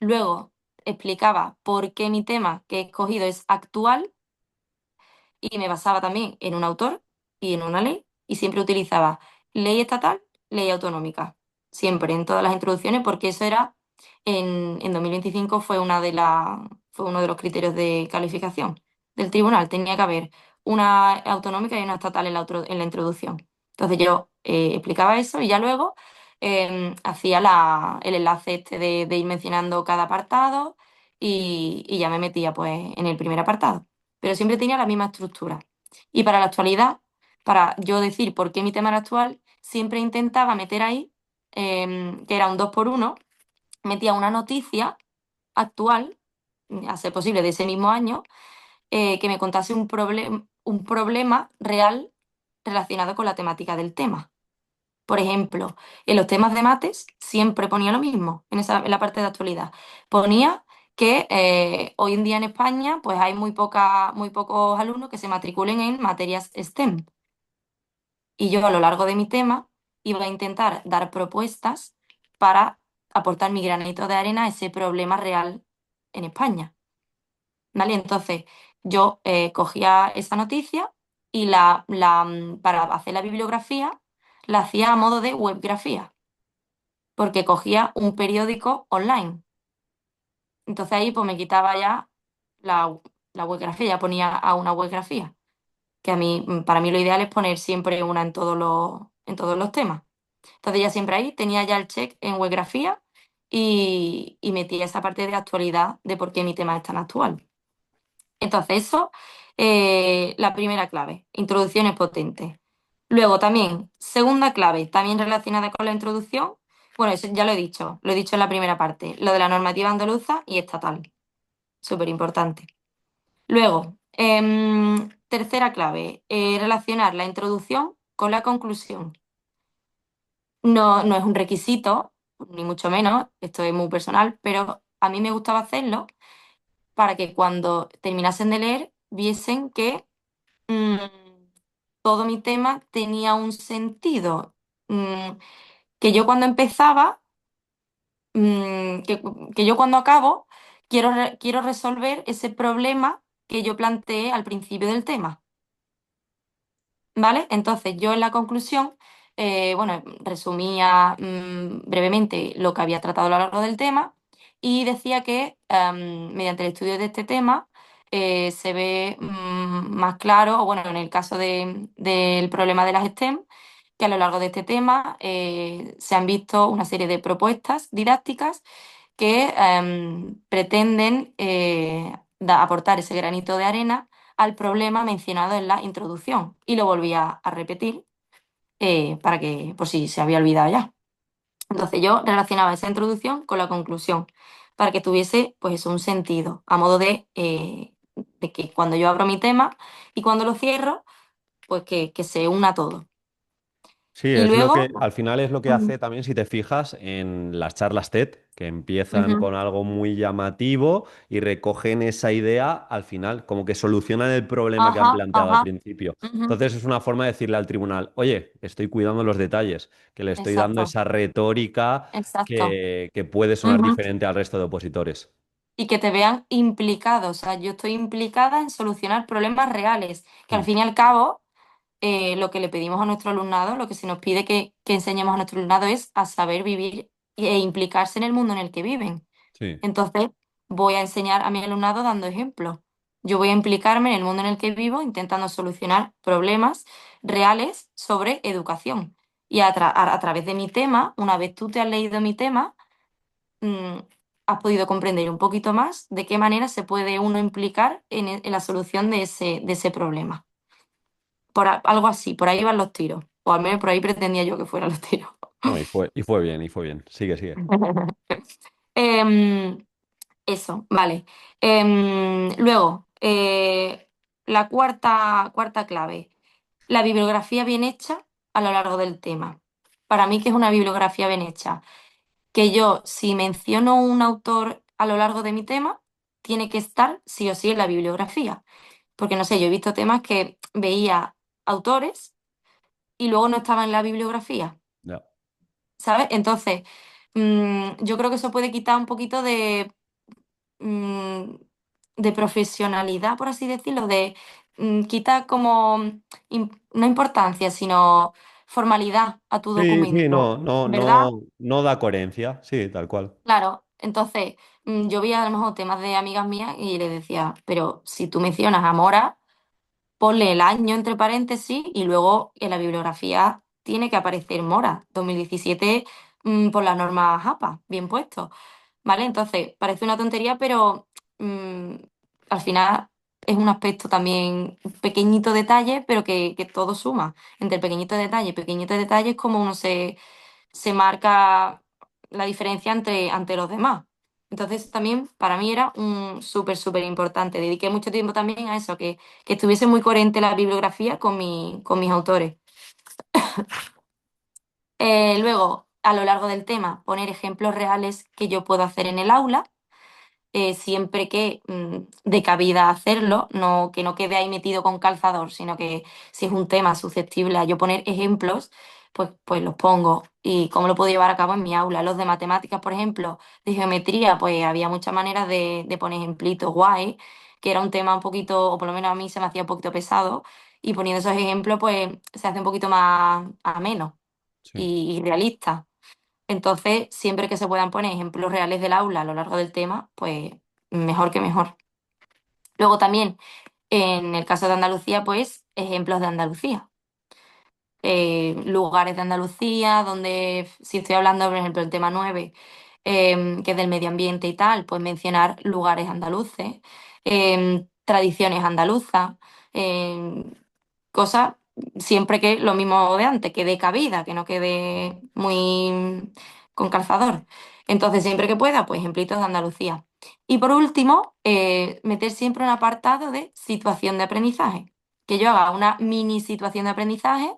Luego explicaba por qué mi tema que he escogido es actual y me basaba también en un autor y en una ley y siempre utilizaba ley estatal, ley autonómica, siempre en todas las introducciones porque eso era en 2025 fue uno de los criterios de calificación del tribunal. Tenía que haber una autonómica y una estatal en la introducción. Entonces yo explicaba eso y ya luego hacía el enlace este de ir mencionando cada apartado y ya me metía pues en el primer apartado, pero siempre tenía la misma estructura. Y para la actualidad, para yo decir por qué mi tema era actual, siempre intentaba meter ahí, que era un 2 por uno, metía una noticia actual, a ser posible de ese mismo año, que me contase un problema real relacionado con la temática del tema. Por ejemplo, en los temas de mates siempre ponía lo mismo, en la parte de actualidad. Ponía que hoy en día en España pues hay muy pocos alumnos que se matriculen en materias STEM. Y yo a lo largo de mi tema iba a intentar dar propuestas para aportar mi granito de arena a ese problema real en España. ¿Vale? Entonces yo cogía esa noticia y para hacer la bibliografía la hacía a modo de webgrafía porque cogía un periódico online. Entonces ahí pues me quitaba ya la, la webgrafía, ya ponía a una webgrafía, que para mí lo ideal es poner siempre una en todos los temas. Entonces ya siempre ahí tenía ya el check en webgrafía y metía esa parte de actualidad de por qué mi tema es tan actual. Entonces eso, la primera clave, introducciones potentes. Luego también, segunda clave, también relacionada con la introducción, bueno, eso ya lo he dicho en la primera parte, lo de la normativa andaluza y estatal. súper importante. Luego, tercera clave, relacionar la introducción con la conclusión. No, no es un requisito, ni mucho menos, esto es muy personal, pero a mí me gustaba hacerlo para que cuando terminasen de leer viesen que mm, todo mi tema tenía un sentido. Mm, que yo cuando empezaba, que yo cuando acabo, quiero resolver ese problema que yo planteé al principio del tema. ¿Vale? Entonces, yo en la conclusión, bueno, resumía brevemente lo que había tratado a lo largo del tema y decía que mediante el estudio de este tema se ve más claro, o bueno, en el caso del problema de las STEM, que a lo largo de este tema se han visto una serie de propuestas didácticas que pretenden aportar ese granito de arena al problema mencionado en la introducción y lo volví a repetir para que, por si se había olvidado ya. Entonces yo relacionaba esa introducción con la conclusión para que tuviese pues eso, un sentido, a modo de que cuando yo abro mi tema y cuando lo cierro, pues que se una todo. Sí, Y es lo luego, que al final es lo que ujú, hace también, si te fijas, en las charlas TED, que empiezan ujú, con algo muy llamativo y recogen esa idea al final, como que solucionan el problema que han ajá, planteado al ajá, principio. ujú, Entonces es una forma de decirle al tribunal, oye, estoy cuidando los detalles, que le estoy dando exacto, esa retórica exacto. que puede sonar Ujú. diferente al resto de opositores. Y que te vean implicado. O sea, yo estoy implicada en solucionar problemas reales, que al Mm, fin y al cabo, lo que le pedimos a nuestro alumnado, lo que se nos pide que enseñemos a nuestro alumnado es a saber vivir e implicarse en el mundo en el que viven. sí, Entonces, voy a enseñar a mi alumnado dando ejemplos. Yo voy a implicarme en el mundo en el que vivo, intentando solucionar problemas reales sobre educación. Y a través de mi tema, una vez tú te has leído mi tema, mm, has podido comprender un poquito más de qué manera se puede uno implicar en la solución de ese problema. Algo así, por ahí van los tiros. O al menos por ahí pretendía yo que fueran los tiros. no, y fue bien, y fue bien. Sigue, sigue. Em, Eso, vale. Luego, la cuarta clave, la bibliografía bien hecha a lo largo del tema. Para mí, ¿que es una bibliografía bien hecha? Que yo, si menciono un autor a lo largo de mi tema, tiene que estar sí o sí en la bibliografía. Porque no sé, yo he visto temas que veía autores y luego no estaban en la bibliografía, Ya. ¿sabes? Entonces, yo creo que eso puede quitar un poquito mm, de profesionalidad, por así decirlo, quita como no importancia, sino formalidad a tu Sí, sí, documento, no, no, ¿verdad? no, no da coherencia, sí, tal cual. Claro, entonces yo veía a lo mejor temas de amigas mías y les decía, pero si tú mencionas a Mora, ponle el año entre paréntesis y luego en la bibliografía tiene que aparecer Mora, 2017 por las normas APA, bien puesto, ¿vale? Entonces, parece una tontería, pero mm, al final es un aspecto también, un pequeñito detalle, pero que todo suma. Entre el pequeñito detalle es como uno se marca la diferencia ante los demás. Entonces también para mí era un súper importante. Dediqué mucho tiempo también a eso, que estuviese muy coherente la bibliografía con mis autores. Luego, a lo largo del tema, poner ejemplos reales que yo puedo hacer en el aula siempre que dé cabida a hacerlo, no, que no quede ahí metido con calzador, sino que si es un tema susceptible a yo poner ejemplos, pues los pongo. Y cómo lo puedo llevar a cabo en mi aula. Los de matemáticas, por ejemplo, de geometría, pues había muchas maneras de poner ejemplitos guay, que era un tema un poquito, o por lo menos a mí se me hacía un poquito pesado, y poniendo esos ejemplos, pues se hace un poquito más ameno Sí. y realista. Entonces, siempre que se puedan poner ejemplos reales del aula a lo largo del tema, pues mejor que mejor. Luego también, en el caso de Andalucía, pues ejemplos de Andalucía. Lugares de Andalucía, donde si estoy hablando, por ejemplo, el tema 9 que es del medio ambiente y tal, pues mencionar lugares andaluces, tradiciones andaluzas, cosas siempre que lo mismo de antes, que dé cabida, que no quede muy con calzador. Entonces, siempre que pueda, pues ejemplitos de Andalucía. Y por último, meter siempre un apartado de situación de aprendizaje, que yo haga una mini situación de aprendizaje,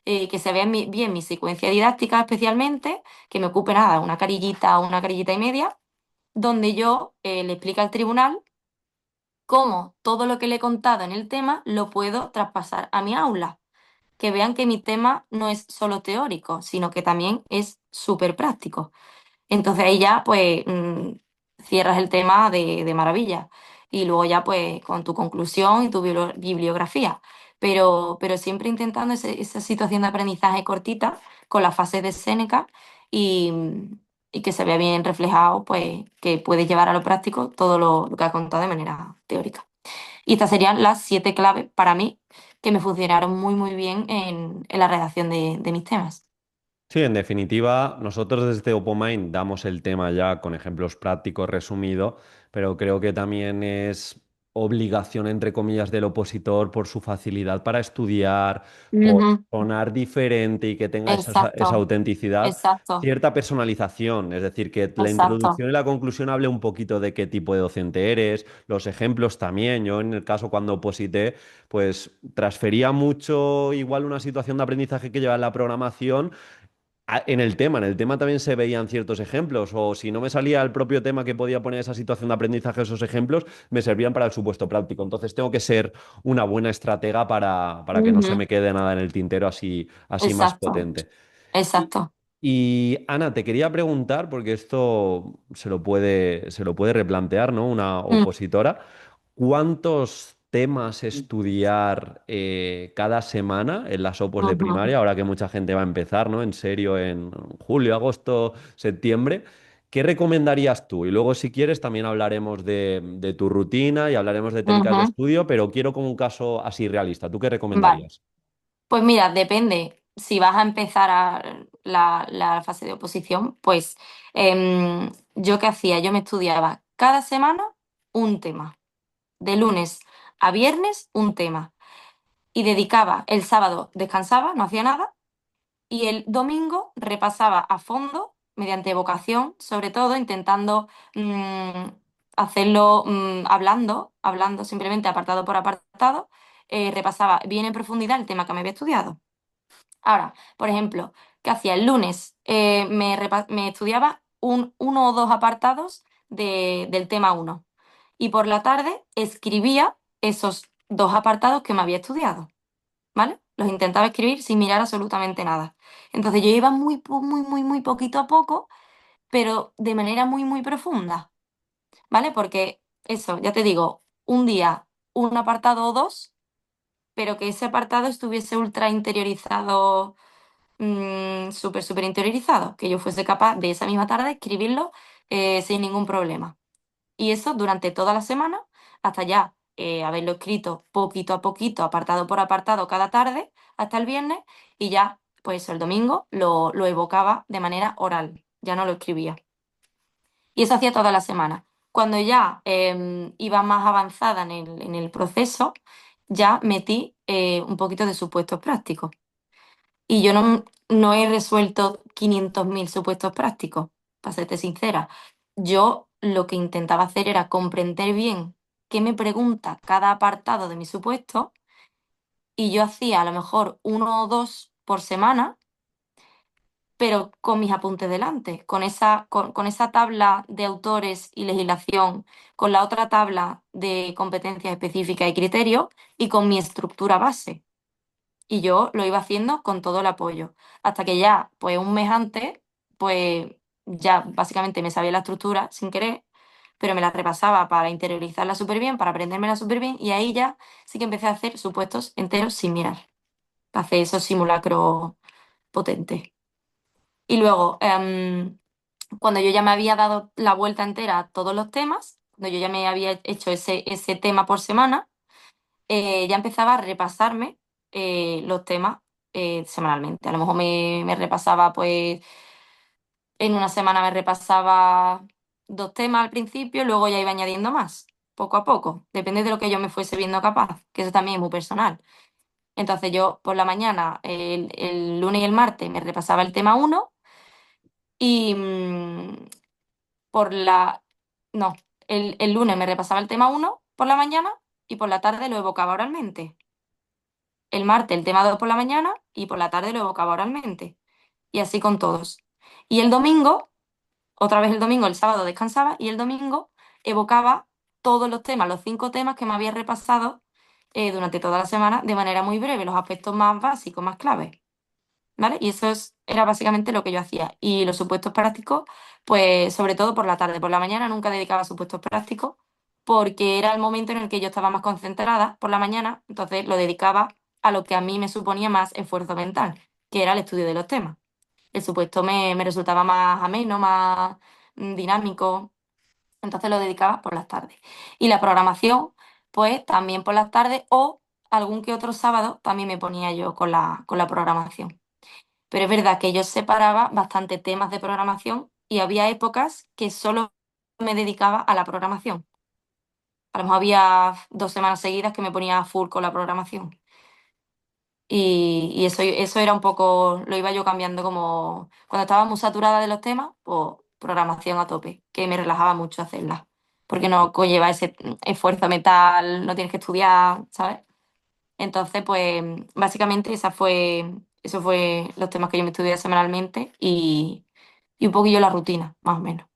que se vea bien mi secuencia didáctica especialmente, que me ocupe nada, una carillita y media, donde yo le explique al tribunal cómo todo lo que le he contado en el tema lo puedo traspasar a mi aula, que vean que mi tema no es solo teórico, sino que también es súper práctico. Entonces ahí ya pues cierras el tema de maravilla y luego ya pues con tu conclusión y tu bibliografía, pero siempre intentando esa situación de aprendizaje cortita con las fases de Séneca y, y que se vea bien reflejado pues que puedes llevar a lo práctico todo lo que has contado de manera teórica. Y estas serían las 7 claves para mí que me funcionaron muy bien en la redacción de mis temas. Sí, en definitiva, nosotros desde OpenMind damos el tema ya con ejemplos prácticos resumido, pero creo que también es obligación, entre comillas, del opositor por su facilidad para estudiar, por Ujú. sonar diferente y que tenga esa Exacto, autenticidad, exacto. cierta personalización, es decir, que la Exacto. introducción y la conclusión hable un poquito de qué tipo de docente eres, los ejemplos también. Yo en el caso cuando oposité, pues transfería mucho igual una situación de aprendizaje que lleva en la programación en el tema también se veían ciertos ejemplos, o si no me salía el propio tema que podía poner esa situación de aprendizaje, esos ejemplos, me servían para el supuesto práctico. Entonces tengo que ser una buena estratega para que no se Ujú. me quede nada en el tintero así más Exacto, potente. Y, exacto. y, Ana, te quería preguntar, porque esto se lo puede replantear, ¿no? Una Mm, opositora. ¿Cuántos temas estudiar cada semana en las opos de ujú. primaria? Ahora que mucha gente va a empezar, ¿no? En serio, en julio, agosto, septiembre. ¿Qué recomendarías tú? Y luego, si quieres, también hablaremos de tu rutina y hablaremos de técnicas de Ujú. estudio, pero quiero como un caso así realista. ¿Tú qué Vale. recomendarías? Pues mira, depende. Si vas a empezar la fase de oposición, pues yo qué hacía, yo me estudiaba cada semana un tema, de lunes a viernes un tema, y dedicaba el sábado, descansaba, no hacía nada. Y el domingo repasaba a fondo, mediante evocación, sobre todo, intentando mm, hacerlo hablando simplemente apartado por apartado, repasaba bien en profundidad el tema que me había estudiado. Ahora, por ejemplo, ¿qué hacía? El lunes me estudiaba uno o dos apartados del tema uno y por la tarde escribía esos dos apartados que me había estudiado. ¿Vale? Los intentaba escribir sin mirar absolutamente nada. Entonces yo iba muy poquito a poco, pero de manera muy profunda, ¿vale? Porque eso, ya te digo, un día un apartado o dos, pero que ese apartado estuviese ultra interiorizado, súper interiorizado, que yo fuese capaz de esa misma tarde escribirlo sin ningún problema. Y eso durante toda la semana, hasta ya haberlo escrito poquito a poquito, apartado por apartado cada tarde, hasta el viernes, y ya, pues el domingo lo evocaba de manera oral, ya no lo escribía. Y eso hacía toda la semana. Cuando ya iba más avanzada en el proceso, ya metí un poquito de supuestos prácticos. Y yo no he resuelto 500.000 supuestos prácticos, para serte sincera. Yo lo que intentaba hacer era comprender bien qué me pregunta cada apartado de mi supuesto y yo hacía a lo mejor uno o dos por semana, pero con mis apuntes delante, con esa tabla de autores y legislación, con la otra tabla de competencias específicas y criterios y con mi estructura base. Y yo lo iba haciendo con todo el apoyo. Hasta que ya, pues un mes antes, pues ya básicamente me sabía la estructura sin querer, pero me la repasaba para interiorizarla súper bien, para aprendérmela súper bien, y ahí ya sí que empecé a hacer supuestos enteros sin mirar, para hacer esos simulacros potentes. Y luego, cuando yo ya me había dado la vuelta entera a todos los temas, cuando yo ya me había hecho ese tema por semana, ya empezaba a repasarme los temas semanalmente. A lo mejor me repasaba, pues, en una semana me repasaba 2 temas al principio, luego ya iba añadiendo más, poco a poco. Depende de lo que yo me fuese viendo capaz, que eso también es muy personal. Entonces yo por la mañana, el lunes y el martes, me repasaba el tema uno y por la... No. el lunes me repasaba el tema uno por la mañana y por la tarde lo evocaba oralmente. El martes el tema 2 por la mañana y por la tarde lo evocaba oralmente. Y así con todos. Y el domingo, otra vez el domingo, el sábado descansaba y el domingo evocaba todos los temas, los 5 temas que me había repasado durante toda la semana de manera muy breve, los aspectos más básicos, más claves. ¿Vale? Y eso era básicamente lo que yo hacía. Y los supuestos prácticos, pues sobre todo por la tarde. Por la mañana nunca dedicaba a supuestos prácticos porque era el momento en el que yo estaba más concentrada por la mañana, entonces lo dedicaba a lo que a mí me suponía más esfuerzo mental, que era el estudio de los temas. El supuesto me resultaba más ameno, más dinámico, entonces lo dedicaba por las tardes. Y la programación, pues también por las tardes o algún que otro sábado también me ponía yo con la programación. Pero es verdad que yo separaba bastante temas de programación y había épocas que solo me dedicaba a la programación. A lo mejor había 2 semanas seguidas que me ponía a full con la programación. Y eso era un poco, lo iba yo cambiando como cuando estaba muy saturada de los temas, pues programación a tope, que me relajaba mucho hacerla. Porque no conlleva ese esfuerzo mental, no tienes que estudiar, ¿sabes? Entonces, pues básicamente eso fue los temas que yo me estudié semanalmente y un poquillo la rutina, más o menos.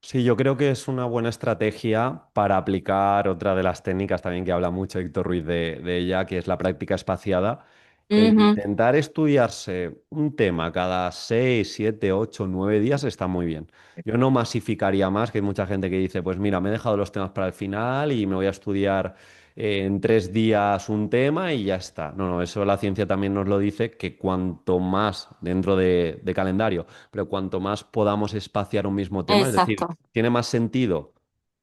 Sí, yo creo que es una buena estrategia para aplicar otra de las técnicas también que habla mucho Héctor Ruiz de ella, que es la práctica espaciada. El Ujú, intentar estudiarse un tema cada 6, 7, 8, 9 días está muy bien. Yo no masificaría más, que hay mucha gente que dice, pues mira, me he dejado los temas para el final y me voy a estudiar en 3 días un tema y ya está. No, no, eso la ciencia también nos lo dice, que cuanto más dentro de calendario, pero cuanto más podamos espaciar un mismo tema, es decir, exacto. tiene más sentido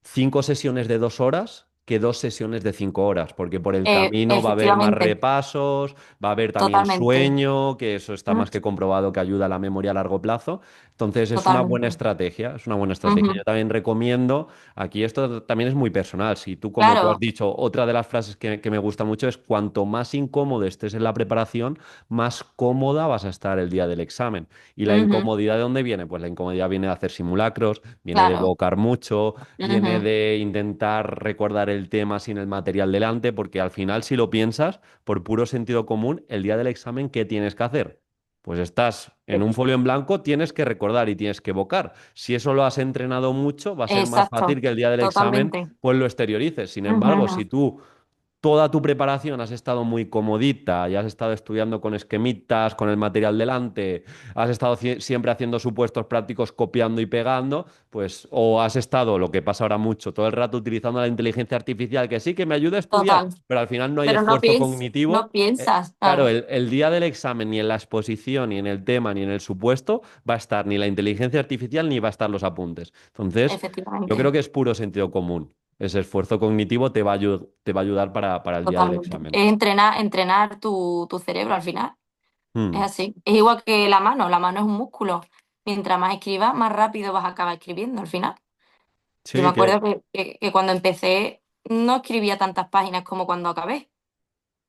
5 sesiones de 2 horas que 2 sesiones de 5 horas, porque por el camino va a haber más Efectivamente, repasos, va a haber también totalmente. sueño, que eso está Mm, más que comprobado que ayuda a la memoria a largo plazo. Entonces es una buena totalmente. estrategia, es una buena estrategia. Yo Ujú, también recomiendo, aquí esto también es muy personal, si tú, como tú has claro, dicho, otra de las frases que me gusta mucho es cuanto más incómodo estés en la preparación, más cómoda vas a estar el día del examen. ¿Y la ujú, incomodidad de dónde viene? Pues la incomodidad viene de hacer simulacros, viene de claro. evocar mucho, viene Ujú, de intentar recordar el tema sin el material delante, porque al final, si lo piensas, por puro sentido común, el día del examen, ¿qué tienes que hacer? Pues estás en un folio en blanco, tienes que recordar y tienes que evocar. Si eso lo has entrenado mucho, va a ser más fácil exacto, que el día del examen totalmente. pues lo exteriorices. Sin Ujú, embargo, si tú toda tu preparación has estado muy comodita, y has estado estudiando con esquemitas, con el material delante, has estado siempre haciendo supuestos prácticos copiando y pegando, pues o has estado, lo que pasa ahora mucho, todo el rato utilizando la inteligencia artificial, que sí, que me ayuda a estudiar, total. pero al final no hay Pero esfuerzo cognitivo. no piensas, Claro, claro, el día del examen, ni en la exposición, ni en el tema, ni en el supuesto, va a estar ni la inteligencia artificial, ni va a estar los apuntes. Entonces, yo creo efectivamente. que es puro sentido común. Ese esfuerzo cognitivo te va a ayudar para el día del Totalmente. examen. Es entrenar tu cerebro al final. Es Mm. así. Es igual que la mano. La mano es un músculo. Mientras más escribas, más rápido vas a acabar escribiendo al final. Yo me Sí, que... acuerdo que cuando empecé no escribía tantas páginas como cuando acabé.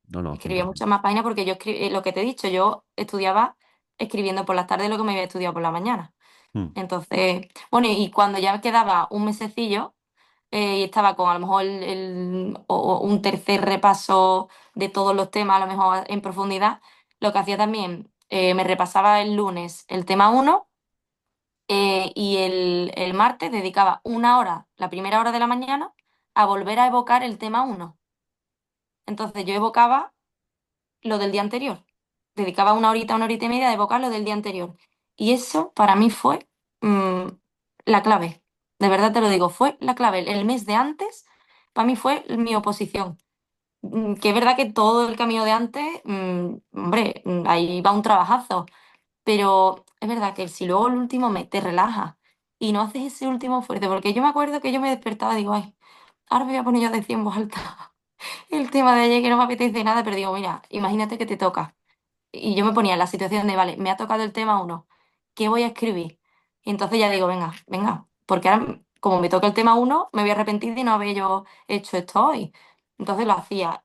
No, no, Escribía 100%. muchas más páginas porque lo que te he dicho, yo estudiaba escribiendo por las tardes lo que me había estudiado por la mañana. Mm. Entonces, bueno, y cuando ya quedaba un mesecillo, y estaba con a lo mejor o un tercer repaso de todos los temas, a lo mejor en profundidad, lo que hacía también, me repasaba el lunes el tema uno y el martes dedicaba 1 hora, la primera hora de la mañana, a volver a evocar el tema uno. Entonces yo evocaba lo del día anterior. Dedicaba 1 horita y media a evocar lo del día anterior. Y eso para mí fue mm, la clave. De verdad te lo digo, fue la clave. El mes de antes, para mí fue mi oposición. Que es verdad que todo el camino de antes, hombre, ahí va un trabajazo. Pero es verdad que si luego el último mes te relajas y no haces ese último fuerte, porque yo me acuerdo que yo me despertaba y digo, ay, ahora me voy a poner yo a decir en voz alta el tema de ayer que no me apetece nada, pero digo, mira, imagínate que te toca. Y yo me ponía en la situación de, vale, me ha tocado el tema uno, ¿qué voy a escribir? Y entonces ya digo, venga, venga, porque ahora, como me toca el tema uno, me voy a arrepentir de no haber yo hecho esto hoy. Entonces lo hacía.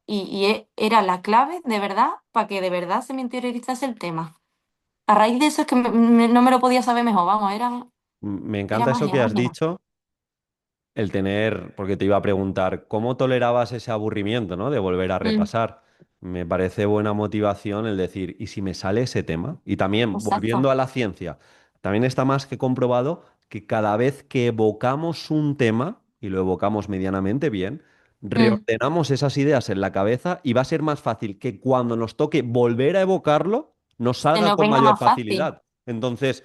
Era la clave, de verdad, para que de verdad se me interiorizase el tema. A raíz de eso es que no me lo podía saber mejor, vamos, Me era encanta eso magia, que has magia. dicho. el tener, porque te iba a preguntar, ¿cómo tolerabas ese aburrimiento, ¿no? De volver a Mm, repasar. Me parece buena motivación el decir, ¿y si me sale ese tema? Y también, volviendo exacto. a la ciencia, también está más que comprobado que cada vez que evocamos un tema, y lo evocamos medianamente bien, Mm, reordenamos esas ideas en la cabeza y va a ser más fácil que cuando nos toque volver a evocarlo, nos que salga nos con venga mayor más fácil. facilidad. Entonces,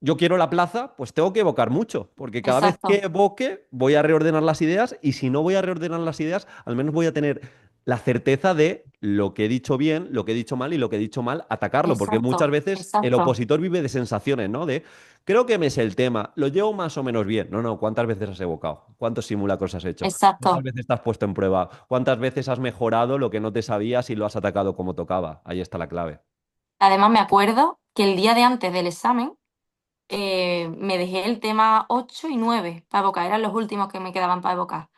yo quiero la plaza, pues tengo que evocar mucho, porque cada vez que Exacto, evoque voy a reordenar las ideas y si no voy a reordenar las ideas, al menos voy a tener la certeza de lo que he dicho bien, lo que he dicho mal y lo que he dicho mal, atacarlo, porque muchas exacto, veces el exacto, opositor vive de sensaciones, ¿no? De, creo que me sé el tema, lo llevo más o menos bien. No, no, ¿cuántas veces has evocado? ¿Cuántos simulacros has hecho? ¿Cuántas exacto. veces te has puesto en prueba? ¿Cuántas veces has mejorado lo que no te sabías y lo has atacado como tocaba? Ahí está la clave. Además, me acuerdo que el día de antes del examen me dejé el tema 8 y 9 para evocar, eran los últimos que me quedaban para evocar.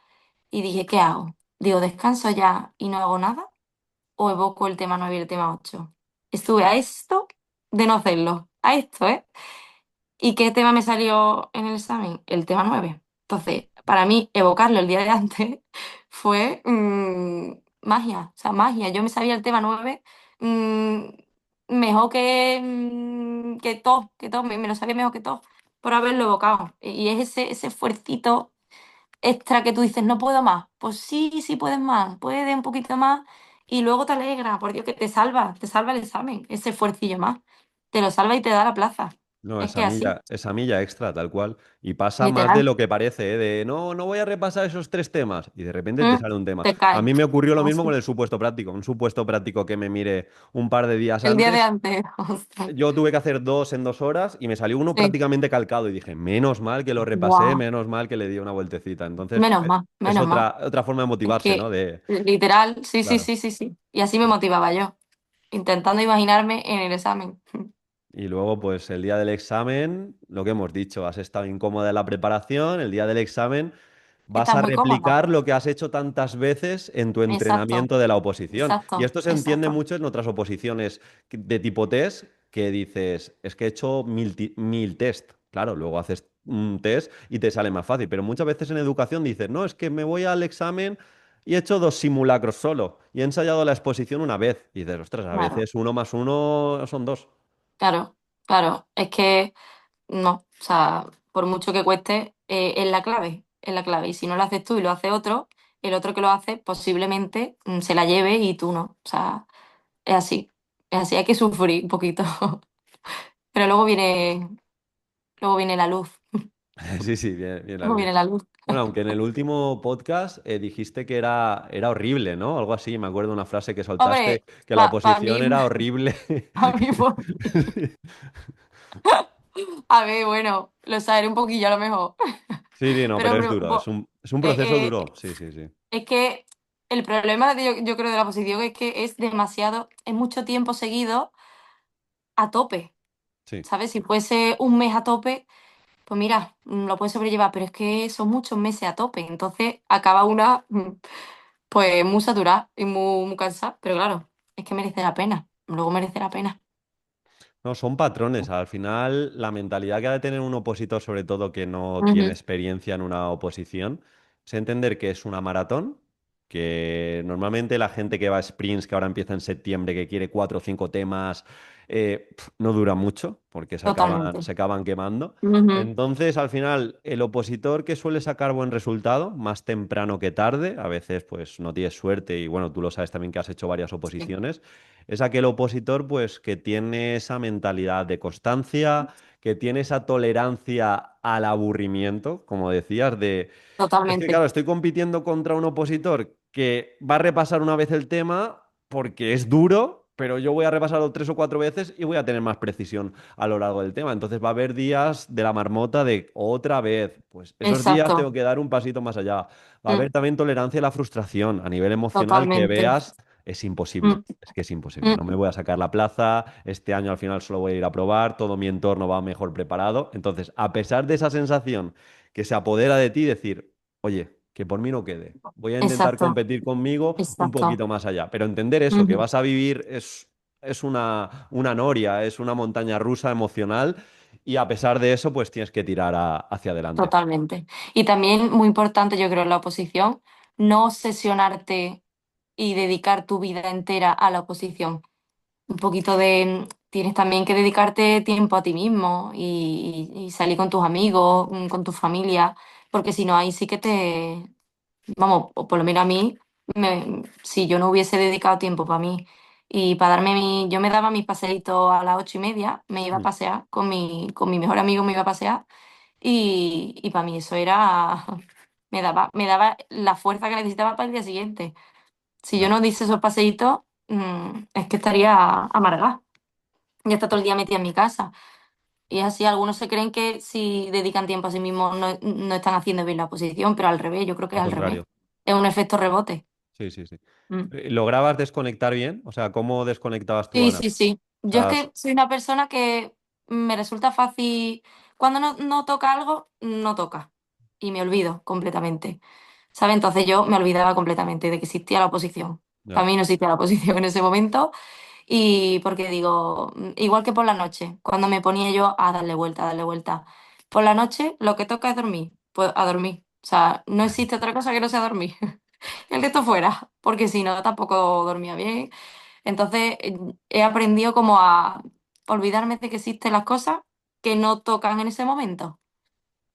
Y dije, ¿qué hago? Digo, ¿descanso ya y no hago nada? ¿O evoco el tema 9 y el tema 8? Estuve a esto de no hacerlo, a esto, ¿eh? ¿Y qué tema me salió en el examen? El tema 9. Entonces, para mí, evocarlo el día de antes fue magia, o sea, magia. Yo me sabía el tema 9 mm, mejor que todo, me lo sabía mejor que todo, por haberlo evocado. Y es ese esfuercito extra que tú dices, no puedo más. Pues sí, sí puedes más, puedes un poquito más y luego te alegra, por Dios, que te salva el examen, ese esfuercillo más. Te lo salva y te da la plaza. No, Es que así, esa milla extra, tal cual. Y pasa más de literal. lo que parece, ¿eh? De no, no voy a repasar esos tres temas. Y de repente te Mm, sale un tema. te A cae. mí me ocurrió lo mismo con Así. el supuesto práctico. Un supuesto práctico que me mire un par de días El día de antes. antes, ostras. Yo tuve que hacer dos en 2 horas y me salió uno Sí. prácticamente calcado. Y dije, menos mal que lo repasé, Guau. menos mal que le di una vueltecita. Entonces, es Menos mal. otra forma de Es motivarse, ¿no? que, literal, sí, sí, Claro. sí, sí, sí. Y así me motivaba yo, intentando imaginarme en el examen. Y luego, pues el día del examen, lo que hemos dicho, has estado incómoda en la preparación, el día del examen vas Estás a muy cómoda. replicar lo que has hecho tantas veces en tu Exacto, entrenamiento de la oposición. Y exacto, esto se entiende exacto. mucho en otras oposiciones de tipo test, que dices, es que he hecho 1000 test. Claro, luego haces un test y te sale más fácil. Pero muchas veces en educación dices, no, es que me voy al examen y he hecho 2 simulacros solo y he ensayado la exposición una vez. Y dices, ostras, a Claro, veces 1 más 1 son 2. claro, claro. Es que no, o sea, por mucho que cueste, es la clave, es la clave. Y si no lo haces tú y lo hace otro, el otro que lo hace posiblemente se la lleve y tú no. O sea, es así, hay que sufrir un poquito. Pero luego viene la luz, Sí, sí, bien, bien la luego luz. viene la luz. Bueno, aunque en el último podcast dijiste que era horrible, ¿no? Algo así, me acuerdo una frase que soltaste, Hombre, que la para mí, oposición era horrible. para mí, a ver, bueno, lo sabré un poquillo a lo mejor. Sí, sí, no, Pero, pero es duro, es un proceso duro, sí, sí, sí. es que el problema, yo creo, de la oposición es que es demasiado, es mucho tiempo seguido a tope, Sí. ¿sabes? Si fuese un mes a tope, pues mira, lo puedes sobrellevar, pero es que son muchos meses a tope, entonces acaba una, pues muy saturada y muy cansada, pero claro, es que merece la pena, luego merece la pena. No, son patrones. Al final, la mentalidad que ha de tener un opositor, sobre todo que no tiene Ujú. experiencia en una oposición, es entender que es una maratón, que normalmente la gente que va a sprints, que ahora empieza en septiembre, que quiere 4 o 5 temas, no dura mucho, porque se Totalmente. acaban, se acaban quemando. Ujú. Entonces, al final, el opositor que suele sacar buen resultado, más temprano que tarde, a veces pues no tienes suerte, y bueno, tú lo sabes también que has hecho varias Sí, oposiciones, es aquel opositor pues que tiene esa mentalidad de constancia, que tiene esa tolerancia al aburrimiento, como decías, de... Es que totalmente. claro, estoy compitiendo contra un opositor que va a repasar una vez el tema porque es duro, pero yo voy a repasarlo 3 o 4 veces y voy a tener más precisión a lo largo del tema. Entonces va a haber días de la marmota de otra vez. Pues esos días tengo Exacto. que dar un pasito más allá. Va a Mm, haber también tolerancia a la frustración a nivel emocional que totalmente. veas. Es imposible, Mm, es que es imposible. mm, No me voy a sacar la plaza, este año al final solo voy a ir a probar, todo mi entorno va mejor preparado. Entonces, a pesar de esa sensación que se apodera de ti, decir, oye, que por mí no quede, voy a intentar exacto, competir conmigo un exacto. poquito más allá. Pero entender eso, que Ujú. vas a vivir es una noria, es una montaña rusa emocional y a pesar de eso, pues tienes que tirar hacia adelante. Totalmente. Y también muy importante, yo creo, en la oposición, no obsesionarte y dedicar tu vida entera a la oposición. Un poquito de, tienes también que dedicarte tiempo a ti mismo y salir con tus amigos, con tu familia, porque si no, ahí sí que vamos, o por lo menos a mí, si yo no hubiese dedicado tiempo para mí y para darme yo me daba mis paseitos a las 8:30, me iba a Mm, pasear con mi mejor amigo, me iba a pasear y para mí eso era, me daba la fuerza que necesitaba para el día siguiente. Si yo ya, no diese esos paseitos, es que estaría amargada. Ya está todo el día metida en mi casa. Y es así, algunos se creen que si dedican tiempo a sí mismos no están haciendo bien la oposición, pero al revés, yo creo que es al al revés. contrario. Es un efecto rebote. Sí, sí, sí. Mm. ¿Lograbas desconectar bien? O sea, ¿cómo desconectabas tú, Sí, Ana? sí, sí. O Yo es sea, que soy una persona que me resulta fácil, cuando no toca algo, no toca. Y me olvido completamente. ¿Sabes? Entonces yo me olvidaba completamente de que existía la oposición. ya, Para mí no existía la oposición en ese momento. Y porque digo, igual que por la noche, cuando me ponía yo a darle vuelta, a darle vuelta. Por la noche lo que toca es dormir. Pues a dormir. O sea, no existe otra cosa que no sea dormir. El resto fuera. Porque si no, tampoco dormía bien. Entonces he aprendido como a olvidarme de que existen las cosas que no tocan en ese momento.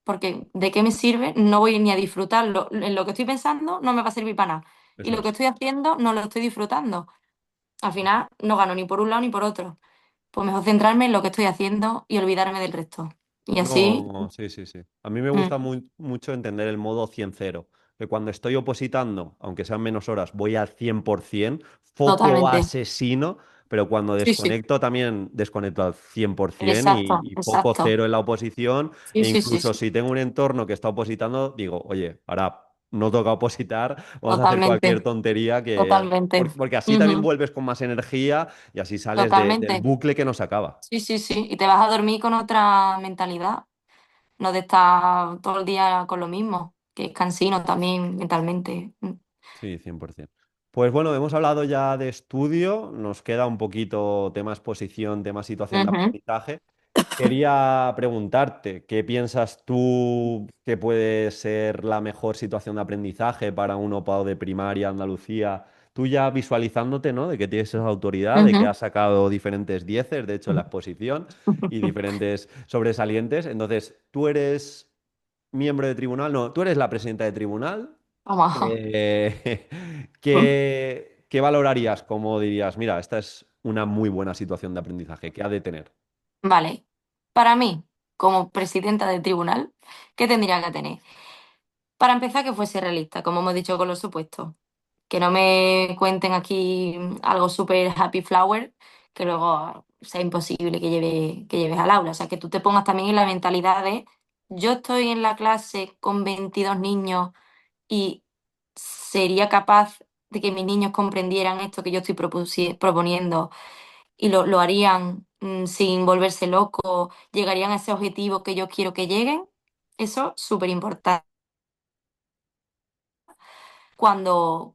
Porque ¿de qué me sirve? No voy ni a disfrutarlo. En lo que estoy pensando no me va a servir para nada. Y eso lo que es. estoy haciendo no lo estoy disfrutando. Al final no gano ni por un lado ni por otro. Pues mejor centrarme en lo que estoy haciendo y olvidarme del resto. Y así, No, sí, sí, sí. A mí me mm, gusta mucho entender el modo 100-0, que cuando estoy opositando, aunque sean menos horas, voy al 100%, foco totalmente. asesino, pero cuando Sí, sí. desconecto también desconecto al 100% Exacto, y foco exacto. cero en la oposición, Sí, e sí, sí, incluso sí. si tengo un entorno que está opositando, digo, oye, ahora no toca opositar, vamos a hacer cualquier Totalmente, tontería totalmente. porque así también Ujú, vuelves con más energía y así sales del totalmente. bucle que no se acaba. Sí, sí, sí. Y te vas a dormir con otra mentalidad. No de estar todo el día con lo mismo, que es cansino también mentalmente. Sí, 100%. Pues bueno, hemos hablado ya de estudio, nos queda un poquito tema exposición, tema situación de Ujú, aprendizaje. Quería preguntarte, ¿qué piensas tú que puede ser la mejor situación de aprendizaje para un OPAO de primaria Andalucía? Tú ya visualizándote, ¿no? De que tienes esa autoridad, de que ujú. has sacado diferentes dieces, de hecho, en la exposición y diferentes sobresalientes. Entonces, ¿tú eres miembro de tribunal? No, tú eres la presidenta de tribunal. Vamos. Eh, ¿qué valorarías? Como dirías, mira, esta es una muy buena situación de aprendizaje, ¿qué ha de tener? Vale. Para mí, como presidenta del tribunal, ¿qué tendría que tener? Para empezar, que fuese realista, como hemos dicho con los supuestos. Que no me cuenten aquí algo súper happy flower, que luego sea imposible que lleves al aula. O sea, que tú te pongas también en la mentalidad de, yo estoy en la clase con 22 niños y sería capaz de que mis niños comprendieran esto que yo estoy proponiendo y lo harían sin volverse locos, llegarían a ese objetivo que yo quiero que lleguen. Eso es súper importante cuando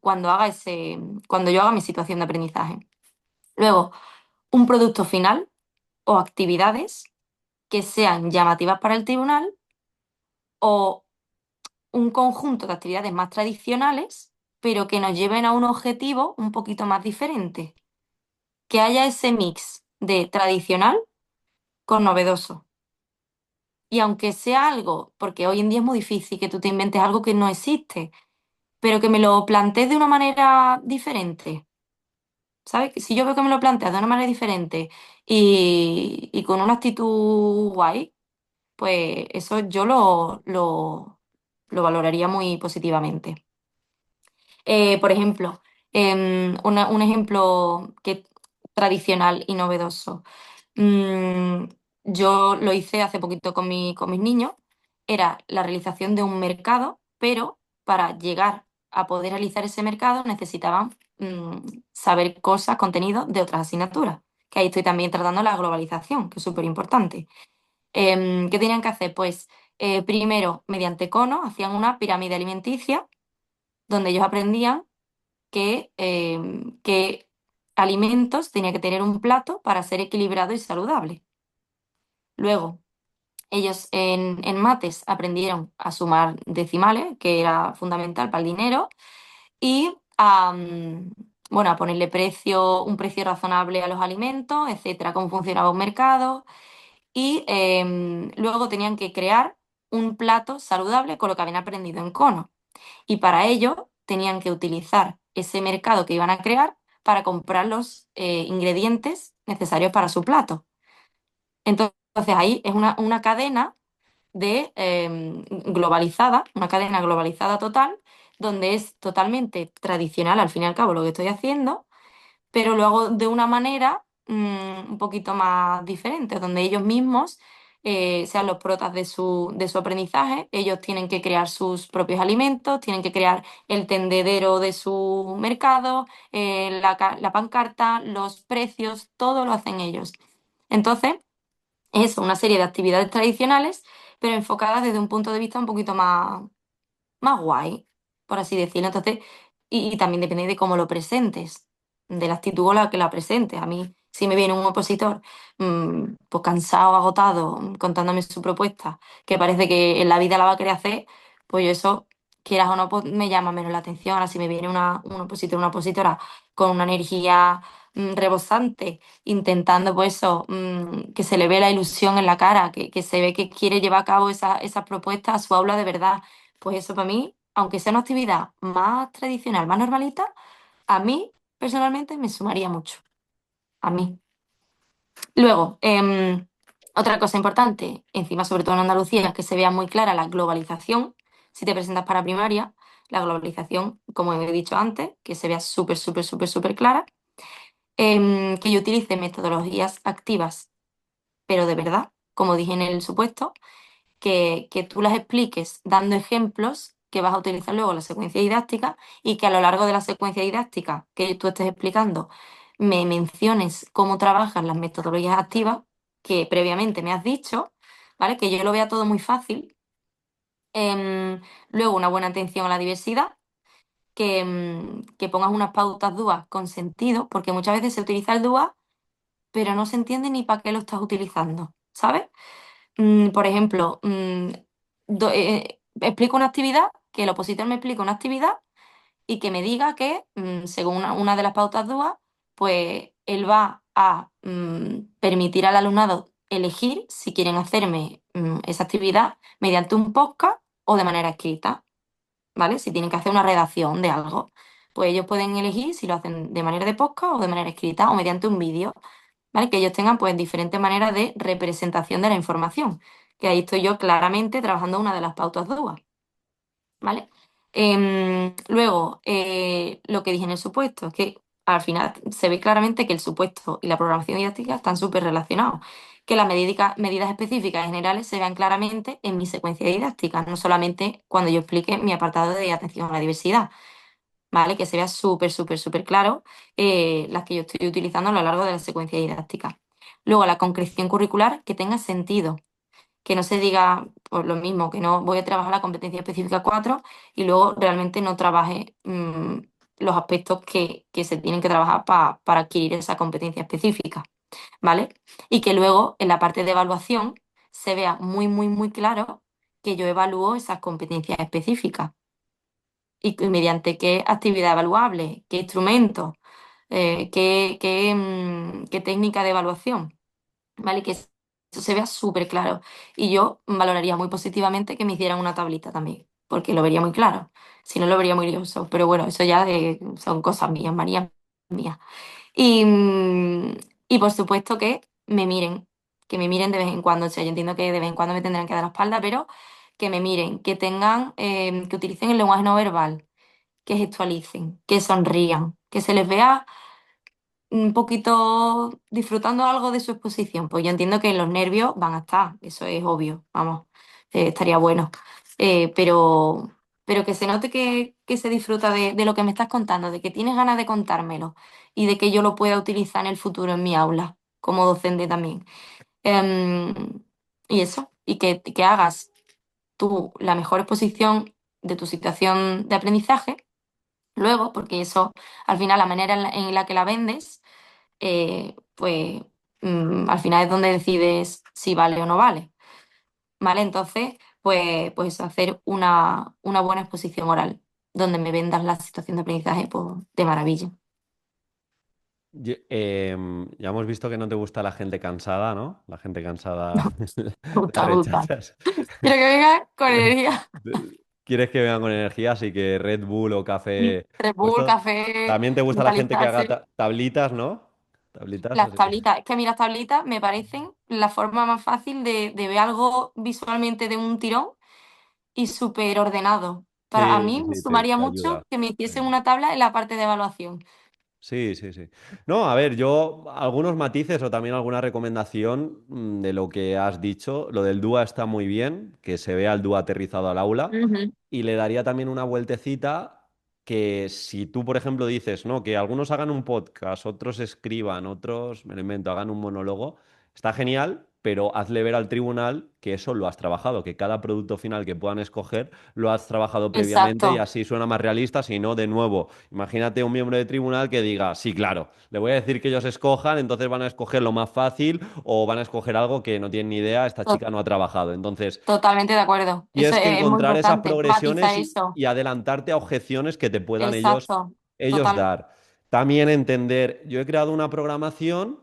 yo haga mi situación de aprendizaje. Luego, un producto final o actividades que sean llamativas para el tribunal o un conjunto de actividades más tradicionales, pero que nos lleven a un objetivo un poquito más diferente. Que haya ese mix de tradicional con novedoso. Y aunque sea algo, porque hoy en día es muy difícil que tú te inventes algo que no existe, pero que me lo plantees de una manera diferente. ¿Sabes? Si yo veo que me lo planteas de una manera diferente y con una actitud guay, pues eso yo lo valoraría muy positivamente. Por ejemplo, un ejemplo tradicional y novedoso. Mm, yo lo hice hace poquito con mis niños. Era la realización de un mercado, pero para llegar a poder realizar ese mercado necesitaban saber cosas, contenidos de otras asignaturas. Que ahí estoy también tratando la globalización, que es súper importante. ¿Qué tenían que hacer? Pues primero, mediante conos, hacían una pirámide alimenticia donde ellos aprendían qué alimentos tenía que tener un plato para ser equilibrado y saludable. Luego, Ellos en mates aprendieron a sumar decimales, que era fundamental para el dinero, y bueno, a ponerle un precio razonable a los alimentos, etcétera, cómo funcionaba un mercado. Y luego tenían que crear un plato saludable con lo que habían aprendido en Cono. Y para ello tenían que utilizar ese mercado que iban a crear para comprar los ingredientes necesarios para su plato. Entonces ahí es una cadena de globalizada, una cadena globalizada total, donde es totalmente tradicional al fin y al cabo lo que estoy haciendo, pero lo hago de una manera un poquito más diferente, donde ellos mismos sean los protas de su aprendizaje, ellos tienen que crear sus propios alimentos, tienen que crear el tendedero de su mercado, la pancarta, los precios, todo lo hacen ellos. Entonces, es una serie de actividades tradicionales, pero enfocadas desde un punto de vista un poquito más guay, por así decirlo. Entonces, y también depende de cómo lo presentes, de la actitud con la que la presentes. A mí, si me viene un opositor, pues cansado, agotado, contándome su propuesta, que parece que en la vida la va a querer hacer, pues yo eso, quieras o no, pues me llama menos la atención. Ahora, si me viene un opositor, una opositora con una energía rebosante, intentando, pues eso, que se le ve la ilusión en la cara, que se ve que quiere llevar a cabo esas propuestas a su aula de verdad, pues eso para mí, aunque sea una actividad más tradicional, más normalita, a mí personalmente me sumaría mucho. A mí. Luego, otra cosa importante, encima sobre todo en Andalucía, es que se vea muy clara la globalización. Si te presentas para primaria, la globalización, como he dicho antes, que se vea súper, súper, súper, súper clara. Que yo utilice metodologías activas, pero de verdad, como dije en el supuesto, que tú las expliques dando ejemplos que vas a utilizar luego en la secuencia didáctica y que a lo largo de la secuencia didáctica que tú estés explicando me menciones cómo trabajan las metodologías activas que previamente me has dicho, ¿vale? Que yo lo vea todo muy fácil. Luego, una buena atención a la diversidad, que pongas unas pautas DUA con sentido, porque muchas veces se utiliza el DUA, pero no se entiende ni para qué lo estás utilizando, ¿sabes? Por ejemplo, explico una actividad, que el opositor me explique una actividad y que me diga que, según una de las pautas DUA, pues él va a permitir al alumnado elegir si quieren hacerme esa actividad mediante un podcast o de manera escrita, ¿vale? Si tienen que hacer una redacción de algo, pues ellos pueden elegir si lo hacen de manera de podcast o de manera escrita o mediante un vídeo. ¿Vale? Que ellos tengan pues diferentes maneras de representación de la información, que ahí estoy yo claramente trabajando una de las pautas DUA, ¿vale? Luego, lo que dije en el supuesto, es que al final se ve claramente que el supuesto y la programación didáctica están súper relacionados, que las medidas específicas generales se vean claramente en mi secuencia didáctica, no solamente cuando yo explique mi apartado de atención a la diversidad. ¿Vale? Que se vea súper, súper, súper claro las que yo estoy utilizando a lo largo de la secuencia didáctica. Luego, la concreción curricular que tenga sentido, que no se diga por lo mismo, que no voy a trabajar la competencia específica 4 y luego realmente no trabaje los aspectos que se tienen que trabajar para adquirir esa competencia específica, ¿vale? Y que luego en la parte de evaluación se vea muy, muy, muy claro que yo evalúo esas competencias específicas y mediante qué actividad evaluable, qué instrumento, qué técnica de evaluación, ¿vale? Que eso se vea súper claro. Y yo valoraría muy positivamente que me hicieran una tablita también, porque lo vería muy claro. Si no, lo vería muy lioso. Pero bueno, eso ya son cosas mías, manías mías. Y, y por supuesto que me miren de vez en cuando. O sea, yo entiendo que de vez en cuando me tendrán que dar la espalda, pero que me miren, que tengan, que utilicen el lenguaje no verbal, que gestualicen, que sonrían, que se les vea un poquito disfrutando algo de su exposición. Pues yo entiendo que los nervios van a estar, eso es obvio, vamos, estaría bueno. Pero que se note que se disfruta de lo que me estás contando, de que tienes ganas de contármelo y de que yo lo pueda utilizar en el futuro en mi aula, como docente también. Em, y eso, y que hagas tú la mejor exposición de tu situación de aprendizaje. Luego, porque eso, al final, la manera en la que la vendes, pues al final es donde decides si vale o no vale. ¿vale? Entonces, pues hacer una buena exposición oral, donde me vendas la situación de aprendizaje, pues de maravilla. Ya hemos visto que no te gusta la gente cansada, ¿no? La gente cansada Me la gusta, me gusta. rechazas. Quiero que venga con energía. Quieres que vengan con energía, así que Red Bull o café Red Bull, puesto. café, También te gusta la gente que haga vitalizarse. tablitas, ¿no? Tablitas, Las así. tablitas, es que a mí las tablitas me parecen la forma más fácil de ver algo visualmente de un tirón y súper ordenado. Para a Sí, mí sí, me sí, sumaría te ayuda. mucho que me Te hiciesen ayuda. una tabla en la parte de evaluación. Sí, sí, sí. No, a ver, yo algunos matices o también alguna recomendación de lo que has dicho. Lo del DUA está muy bien, que se vea el DUA aterrizado al aula. Ujú. Y le daría también una vueltecita que si tú, por ejemplo, dices, no, que algunos hagan un podcast, otros escriban, otros, me lo invento, hagan un monólogo, está genial, pero hazle ver al tribunal que eso lo has trabajado, que cada producto final que puedan escoger lo has trabajado previamente y Exacto, así suena más realista, si no, de nuevo, imagínate un miembro de tribunal que diga, sí, claro, le voy a decir que ellos escojan, entonces van a escoger lo más fácil o van a escoger algo que no tienen ni idea, esta to- chica no ha trabajado. Entonces, totalmente de acuerdo. Eso tienes que es muy encontrar esas importante, matizar progresiones eso. y adelantarte a objeciones que te puedan Exacto, ellos total. dar. También entender, yo he creado una programación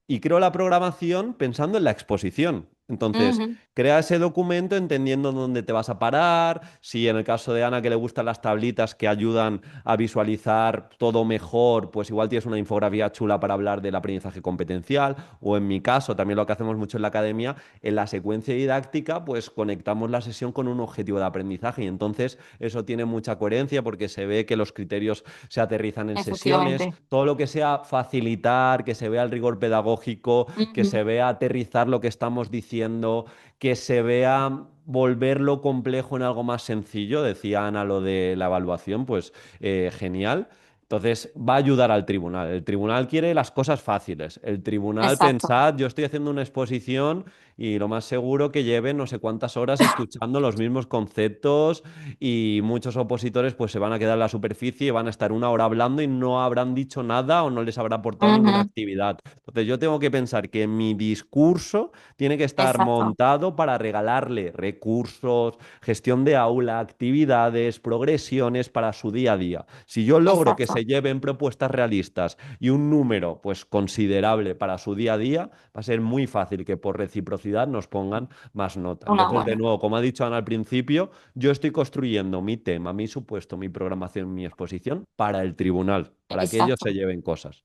y creo la programación pensando en la exposición. Entonces, Ujú. crea ese documento entendiendo dónde te vas a parar, si en el caso de Ana que le gustan las tablitas que ayudan a visualizar todo mejor, pues igual tienes una infografía chula para hablar del aprendizaje competencial, o en mi caso, también lo que hacemos mucho en la academia, en la secuencia didáctica, pues conectamos la sesión con un objetivo de aprendizaje y entonces eso tiene mucha coherencia porque se ve que los criterios se aterrizan en sesiones, Efectivamente. todo lo que sea facilitar, que se vea el rigor pedagógico, que Ujú. se vea aterrizar lo que estamos diciendo, que se vea volverlo complejo en algo más sencillo, decía Ana lo de la evaluación, pues genial. Entonces va a ayudar al tribunal. El tribunal quiere las cosas fáciles. El tribunal, Exacto. pensad, yo estoy haciendo una exposición y lo más seguro que lleven no sé cuántas horas escuchando los mismos conceptos y muchos opositores pues se van a quedar en la superficie y van a estar una hora hablando y no habrán dicho nada o no les habrá aportado ninguna Ujú. actividad. Entonces yo tengo que pensar que mi discurso tiene que estar Exacto. montado para regalarle recursos, gestión de aula, actividades, progresiones para su día a día. Si yo logro que Exacto. se lleven propuestas realistas y un número pues considerable para su día a día, va a ser muy fácil que por reciprocidad nos pongan más nota. Una Entonces, de buena. nuevo, como ha dicho Ana al principio, yo estoy construyendo mi tema, mi supuesto, mi programación, mi exposición para el tribunal, para que ellos se Exacto. lleven cosas.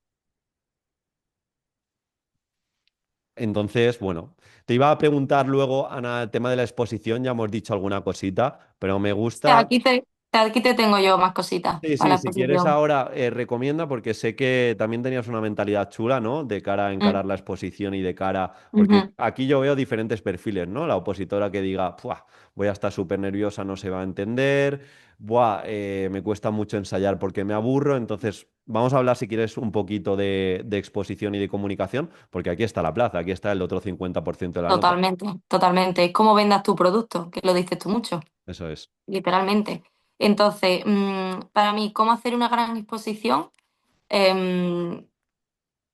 Entonces, bueno, te iba a preguntar luego, Ana, el tema de la exposición, ya hemos dicho alguna cosita, pero me Sea, gusta. aquí te tengo yo más cositas Sí, para la sí, si quieres exposición. ahora, recomienda, porque sé que también tenías una mentalidad chula, ¿no? De cara a Mm, encarar la exposición y de cara, porque ujú. aquí yo veo diferentes perfiles, ¿no? La opositora que diga, "Buah, voy a estar súper nerviosa, no se va a entender, buah, me cuesta mucho ensayar porque me aburro, entonces vamos a hablar, si quieres, un poquito de exposición y de comunicación, porque aquí está la plaza, aquí está el otro 50% de la nota. Totalmente, totalmente. Es como vendas tu producto, que lo dices tú mucho, Eso es. literalmente. Entonces, para mí, ¿cómo hacer una gran exposición? Em,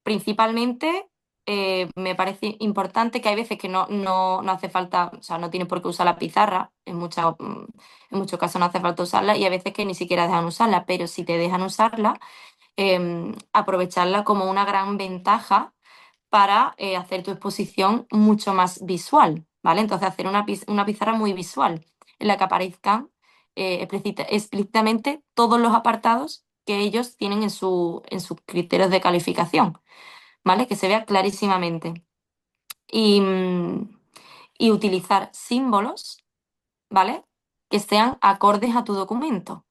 Principalmente, me parece importante que hay veces que no hace falta, o sea, no tienes por qué usar la pizarra, en muchos casos no hace falta usarla y hay veces que ni siquiera dejan usarla, pero si te dejan usarla, aprovecharla como una gran ventaja para hacer tu exposición mucho más visual, ¿vale? Entonces, hacer una pizarra muy visual en la que aparezcan explícitamente todos los apartados que ellos tienen en sus criterios de calificación, ¿vale? Que se vea clarísimamente. Y, y utilizar símbolos, ¿vale? Que sean acordes a tu documento.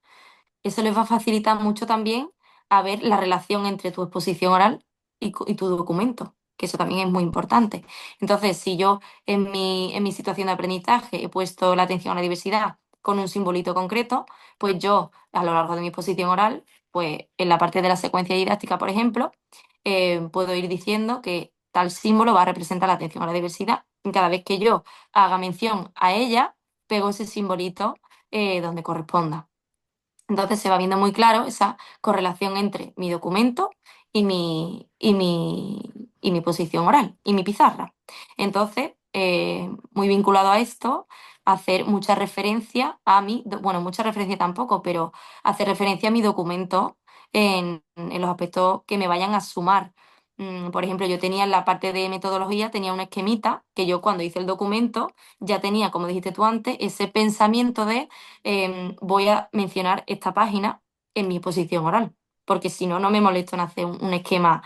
Eso les va a facilitar mucho también a ver la relación entre tu exposición oral y tu documento, que eso también es muy importante. Entonces, si yo en mi situación de aprendizaje he puesto la atención a la diversidad con un simbolito concreto, pues yo a lo largo de mi exposición oral, pues en la parte de la secuencia didáctica, por ejemplo, puedo ir diciendo que tal símbolo va a representar la atención a la diversidad. Y cada vez que yo haga mención a ella, pego ese simbolito donde corresponda. Entonces se va viendo muy claro esa correlación entre mi documento y mi posición oral y mi pizarra. Entonces, muy vinculado a esto, hacer mucha referencia a mi, bueno, mucha referencia tampoco, pero hacer referencia a mi documento en los aspectos que me vayan a sumar. Por ejemplo, yo tenía en la parte de metodología, tenía una esquemita que yo cuando hice el documento ya tenía, como dijiste tú antes, ese pensamiento de voy a mencionar esta página en mi exposición oral, porque si no, no me molesto en hacer un esquema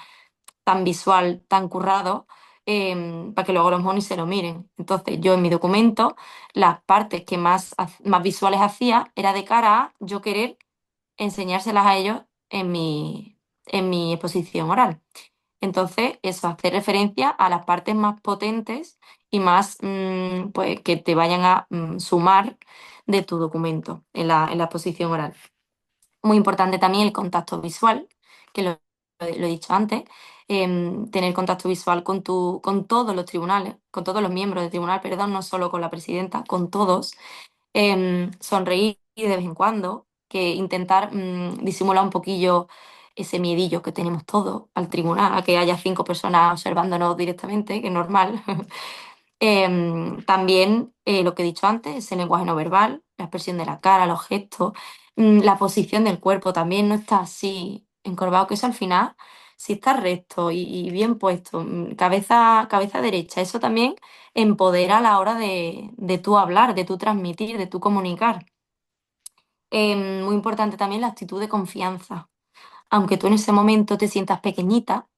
tan visual, tan currado, para que luego los monis se lo miren. Entonces, yo en mi documento, las partes que más visuales hacía era de cara a yo querer enseñárselas a ellos en mi exposición oral. Entonces, eso, hacer referencia a las partes más potentes y más pues, que te vayan a sumar de tu documento en la exposición oral. Muy importante también el contacto visual, que lo he dicho antes, tener contacto visual con todos los tribunales, con todos los miembros del tribunal, perdón, no solo con la presidenta, con todos, sonreír de vez en cuando, que intentar disimular un poquillo ese miedillo que tenemos todos al tribunal, a que haya 5 personas observándonos directamente, que es normal. También lo que he dicho antes, ese lenguaje no verbal, la expresión de la cara, los gestos, la posición del cuerpo también no está así encorvado, que eso al final, si está recto y bien puesto, cabeza derecha, eso también empodera a la hora de tú hablar, de tú transmitir, de tú comunicar. Muy importante también la actitud de confianza. Aunque tú en ese momento te sientas pequeñita,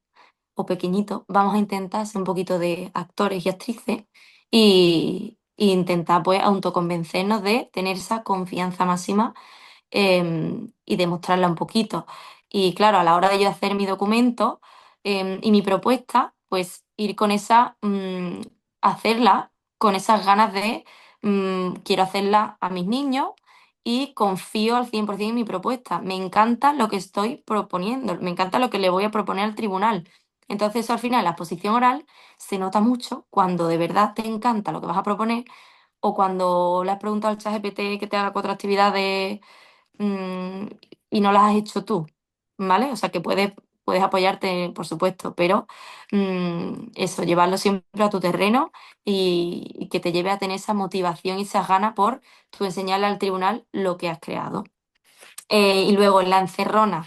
o pequeñito, vamos a intentar ser un poquito de actores y actrices y intentar pues autoconvencernos de tener esa confianza máxima y demostrarla un poquito. Y claro, a la hora de yo hacer mi documento y mi propuesta, pues ir con hacerla con esas ganas de, quiero hacerla a mis niños y confío al 100% en mi propuesta. Me encanta lo que estoy proponiendo, me encanta lo que le voy a proponer al tribunal. Entonces, eso al final, la exposición oral se nota mucho cuando de verdad te encanta lo que vas a proponer o cuando le has preguntado al ChatGPT que te haga 4 actividades mm, y no las has hecho tú, ¿vale? O sea que puedes apoyarte, por supuesto, pero eso, llevarlo siempre a tu terreno y que te lleve a tener esa motivación y esas ganas por tú enseñarle al tribunal lo que has creado. Y luego en la encerrona,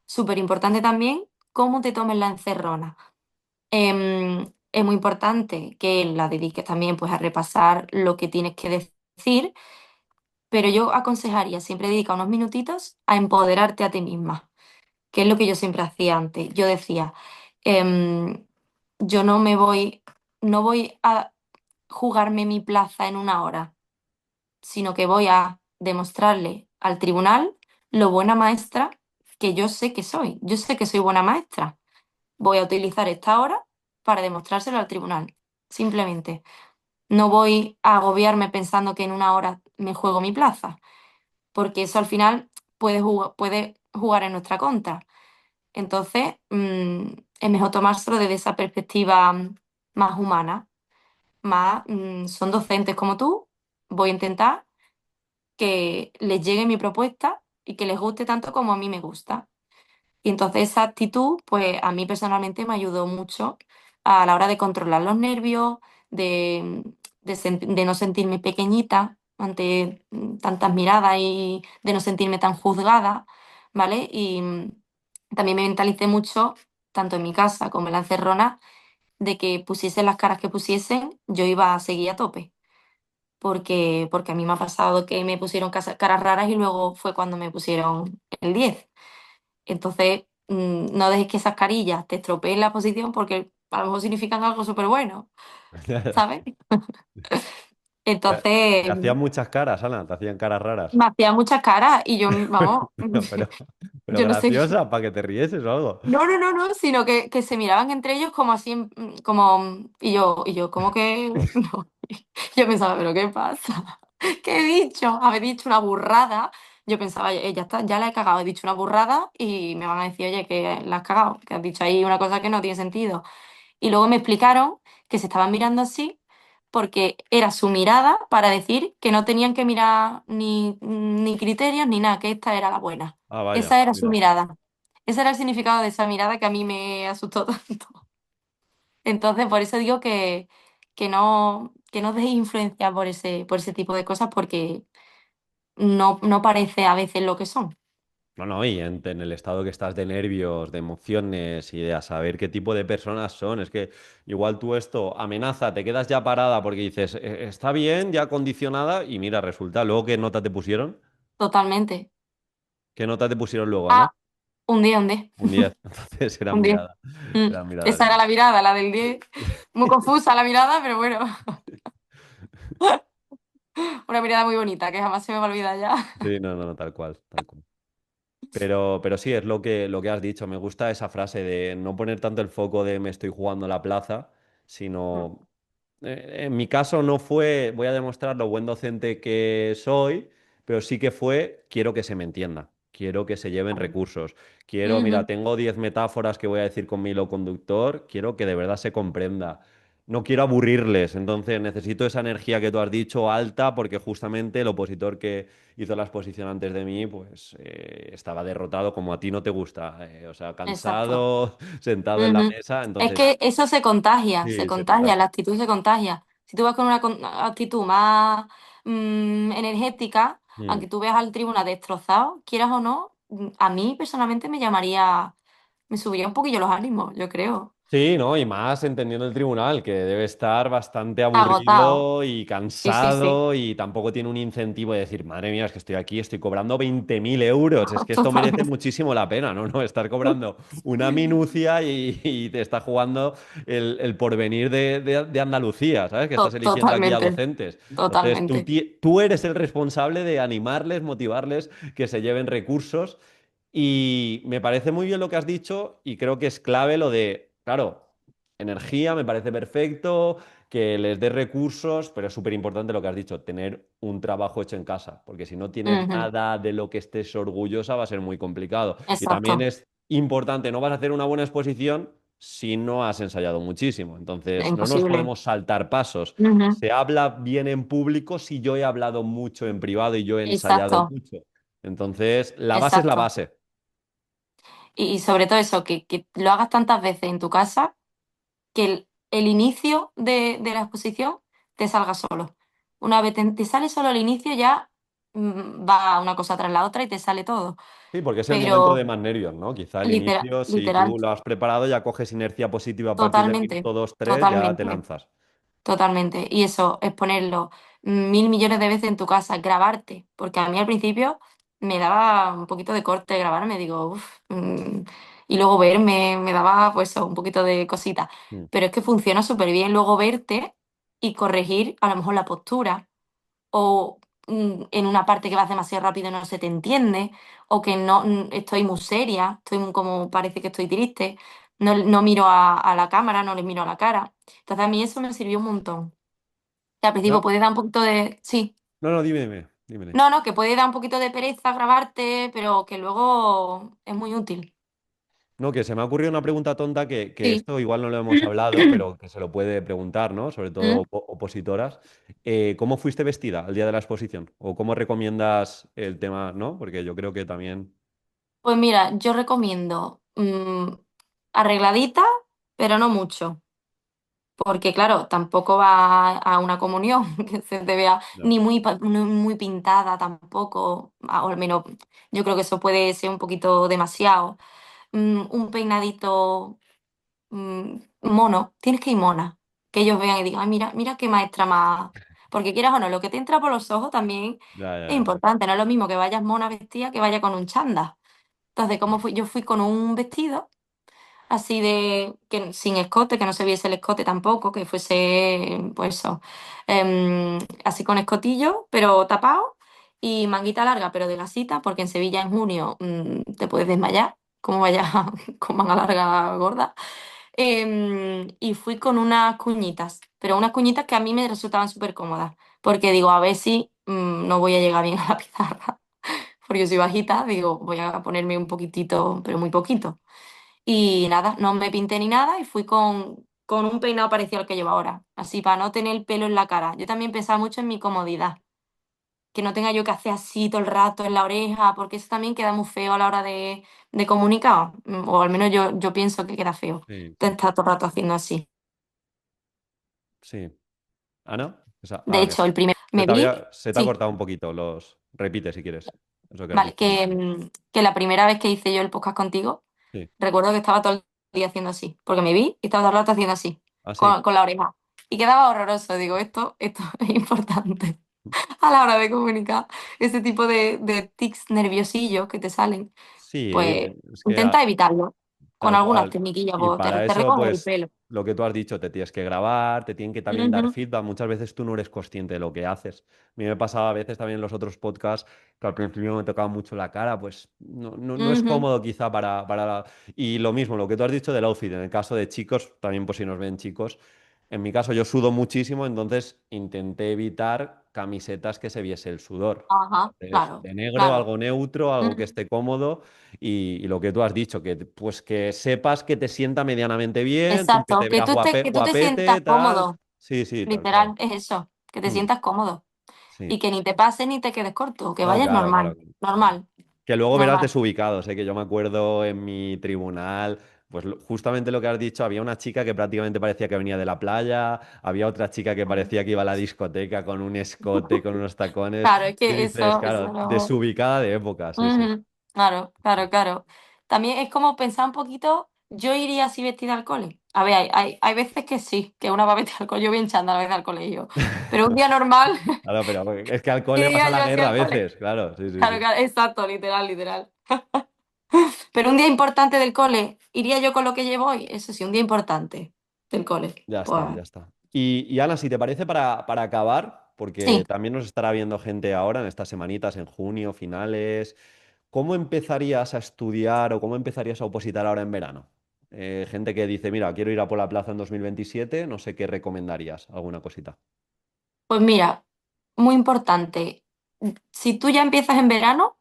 súper importante también, cómo te tomes la encerrona. Es muy importante que la dediques también pues, a repasar lo que tienes que decir, pero yo aconsejaría siempre dedicar unos minutitos a empoderarte a ti misma, que es lo que yo siempre hacía antes. Yo decía, em, yo no voy a jugarme mi plaza en una hora, sino que voy a demostrarle al tribunal lo buena maestra que yo sé que soy. Yo sé que soy buena maestra. Voy a utilizar esta hora para demostrárselo al tribunal. Simplemente. No voy a agobiarme pensando que en una hora me juego mi plaza, porque eso al final puede jugar en nuestra contra. Entonces, es mejor tomárselo desde esa perspectiva más humana, son docentes como tú, voy a intentar que les llegue mi propuesta y que les guste tanto como a mí me gusta. Y entonces esa actitud, pues a mí personalmente me ayudó mucho a la hora de controlar los nervios, de no sentirme pequeñita ante tantas miradas y de no sentirme tan juzgada, ¿vale? Y también me mentalicé mucho, tanto en mi casa como en la encerrona, de que pusiesen las caras que pusiesen, yo iba a seguir a tope. Porque a mí me ha pasado que me pusieron caras raras y luego fue cuando me pusieron el 10. Entonces, no dejes que esas carillas te estropeen la posición porque a lo mejor significan algo súper bueno, ¿sabes? Te Entonces, hacían muchas caras, Ana, te hacían caras raras. me hacía muchas caras y yo, vamos, Pero, pero yo no sé qué. graciosa, para que te rieses o algo. No, no, no, no, sino que se miraban entre ellos como así, y yo, como que, no. Yo pensaba, ¿pero qué pasa? ¿Qué he dicho? Haber dicho una burrada. Yo pensaba, ya está, ya la he cagado, he dicho una burrada y me van a decir, oye, que la has cagado, que has dicho ahí una cosa que no tiene sentido. Y luego me explicaron que se estaban mirando así porque era su mirada para decir que no tenían que mirar ni criterios ni nada, que esta era la buena. Ah, vaya, Esa era su mira. mirada. Ese era el significado de esa mirada que a mí me asustó tanto. Entonces, por eso digo que no os dejéis influenciar por ese tipo de cosas porque no parece a veces lo que son. No, no, y en el estado que estás de nervios, de emociones y de a saber qué tipo de personas son. Es que igual tú esto amenaza, te quedas ya parada porque dices, Está bien, ya condicionada", y mira, resulta luego qué nota te pusieron. Totalmente. ¿Qué nota te pusieron luego, Ah, Ana? un 10, Un 10. Entonces era un 10. mirada. Era mirada Esa del era 10. la mirada, la del 10. Muy confusa la mirada, pero bueno, una mirada muy bonita que jamás se me va a olvidar ya. Sí, no, no, no, tal cual, tal cual. Pero sí, es lo que has dicho. Me gusta esa frase de no poner tanto el foco de me estoy jugando la plaza, sino en mi caso no fue voy a demostrar lo buen docente que soy, pero sí que fue quiero que se me entienda, quiero que se lleven recursos, quiero, mira, Ujú. tengo 10 metáforas que voy a decir con mi hilo conductor, quiero que de verdad se comprenda. No quiero aburrirles, entonces necesito esa energía que tú has dicho alta porque justamente el opositor que hizo la exposición antes de mí, pues estaba derrotado como a ti no te gusta, o sea, Exacto. cansado, sentado en la Ujú. mesa, Es entonces que eso se sí, se contagia, contagia. la actitud se contagia. Si tú vas con una actitud más energética, Mm. aunque tú veas al tribuna destrozado, quieras o no, a mí personalmente me subiría un poquillo los ánimos, yo creo. Sí, ¿no? Y más entendiendo el tribunal, que debe estar bastante Agotado. aburrido y Sí, sí, sí. cansado y tampoco tiene un incentivo de decir, madre mía, es que estoy aquí, estoy cobrando 20.000 euros, es que esto merece Totalmente. muchísimo la pena, ¿no? No, estar cobrando una minucia y te está jugando el porvenir de Andalucía, ¿sabes? Que estás eligiendo aquí a Totalmente. docentes. Entonces, tú, Totalmente. tú eres el responsable de animarles, motivarles, que se lleven recursos. Y me parece muy bien lo que has dicho y creo que es clave lo de, claro, energía, me parece perfecto, que les des recursos, pero es súper importante lo que has dicho, tener un trabajo hecho en casa, porque si no tienes Ujú. nada de lo que estés orgullosa va a ser muy complicado. Y también Exacto. es importante, no vas a hacer una buena exposición si no has ensayado muchísimo. Es Entonces, no nos imposible. podemos saltar pasos. Ujú. Se habla bien en público si yo he hablado mucho en privado y yo he ensayado Exacto. mucho. Entonces, la base es la Exacto. base. Y sobre todo eso, que lo hagas tantas veces en tu casa que el inicio de la exposición te salga solo. Una vez te sale solo el inicio, ya va una cosa tras la otra y te sale todo. Sí, porque es el momento de Pero más nervios, ¿no? Quizá al literal, inicio, si literal, tú lo has preparado, ya coges inercia positiva a partir del totalmente, minuto 2 3 ya te totalmente. lanzas. Totalmente. Y eso, exponerlo 1.000 millones de veces en tu casa, grabarte, porque a mí al principio me daba un poquito de corte grabarme, digo, uff, y luego verme, me daba pues eso, un poquito de cosita. Mm. Pero es que funciona súper bien luego verte y corregir a lo mejor la postura o en una parte que vas demasiado rápido y no se te entiende, o que no estoy muy seria, como parece que estoy triste, no miro a la cámara, no les miro a la cara. Entonces a mí eso me sirvió un montón. Que al principio No, puede dar un poquito de... Sí, no, no, dime. no, que puede dar un poquito de pereza grabarte, pero que luego es muy útil. No, que se me ha ocurrido una pregunta tonta que Sí. esto igual no lo hemos hablado, pero que se lo puede preguntar, ¿no? Sobre todo opositoras. ¿Cómo fuiste vestida al día de la exposición? ¿O cómo recomiendas el tema, ¿no? Porque yo creo que también... Pues mira, yo recomiendo arregladita, pero no mucho. Porque claro, tampoco va a una comunión que se te vea No. ni ni muy pintada tampoco, o al menos yo creo que eso puede ser un poquito demasiado. Un peinadito mono, tienes que ir mona, que ellos vean y digan, ay, mira, mira qué maestra más. Porque quieras o no, lo que te entra por los ojos también Ya, es ya, ya. importante, no es lo mismo que vayas mona vestida que vaya con un chándal. Entonces, ¿cómo fui? Yo fui con un vestido así de que sin escote, que no se viese el escote tampoco, que fuese pues eso, así con escotillo, pero tapado y manguita larga, pero de gasita, porque en Sevilla en junio te puedes desmayar, como vayas con manga larga gorda. Y fui con unas cuñitas, pero unas cuñitas que a mí me resultaban súper cómodas, porque digo, a ver si no voy a llegar bien a la pizarra, porque soy bajita, digo, voy a ponerme un poquitito, pero muy poquito. Y nada, no me pinté ni nada y fui con un peinado parecido al que llevo ahora, así para no tener el pelo en la cara. Yo también pensaba mucho en mi comodidad, que no tenga yo que hacer así todo el rato en la oreja, porque eso también queda muy feo a la hora de comunicar, o al menos yo pienso que queda feo, Sí, de estar todo el rato haciendo así. sí. ¿Ana? De Que hecho, el primero me vi, se te ha sí, cortado un poquito. Repite si quieres. Eso que has vale, dicho. que la primera vez que hice yo el podcast contigo, Sí. recuerdo que estaba todo el día haciendo así, porque me vi y estaba todo el rato haciendo así, Ah, sí. con la oreja. Y quedaba horroroso. Digo, esto es importante a la hora de comunicar. Ese tipo de tics nerviosillos que te salen, Sí, pues es que intenta evitarlo con tal algunas cual. técnicas, Y pues, para te eso, recoges el pues, pelo. lo que tú has dicho, te tienes que grabar, te tienen que también dar Ujú, feedback. Muchas veces tú no eres consciente de lo que haces. A mí me pasaba a veces también en los otros podcasts que al principio me tocaba mucho la cara, pues no es ujú. cómodo quizá Y lo mismo, lo que tú has dicho del outfit, en el caso de chicos, también por si nos ven chicos, en mi caso yo sudo muchísimo, entonces intenté evitar camisetas que se viese el sudor. Ajá, Entonces, claro, de negro, claro. algo neutro, algo que Ujú. esté cómodo y lo que tú has dicho, que pues que sepas que te sienta medianamente bien, tú que Exacto, te veas que tú te sientas guapete, tal. cómodo, Sí, sí, tal cual. literal, es eso, que te Mm, sientas cómodo sí. y que ni te pase ni te quedes corto, que No, vayas claro, claro. normal, normal, Que luego verás normal. desubicados, ¿eh? Que yo me acuerdo en mi tribunal, pues justamente lo que has dicho, había una chica que prácticamente parecía que venía de la playa, había otra chica que Ujú. parecía que iba a la discoteca con un escote, con unos tacones, Claro, es y que dices, eso claro, no. desubicada de época, sí, sí. Ujú. Claro, claro, claro. También es como pensar un poquito, yo iría así vestida al cole. A ver, hay veces que sí, que una va vestida al cole, yo voy en chándal a veces al colegio, pero un día normal Claro, pero es que al cole vas a iría la yo así guerra a al cole. veces, claro, sí, sí, Claro, sí. claro, exacto, literal, literal. Pero un día importante del cole, ¿iría yo con lo que llevo hoy? Eso sí, un día importante del cole. Ya está, Pues ya está. Y Ana, si te parece para acabar, porque sí, también nos estará viendo gente ahora en estas semanitas, en junio, finales, ¿cómo empezarías a estudiar o cómo empezarías a opositar ahora en verano? Gente que dice, mira, quiero ir a por la plaza en 2027, no sé qué recomendarías, alguna cosita. pues mira, muy importante. Si tú ya empiezas en verano,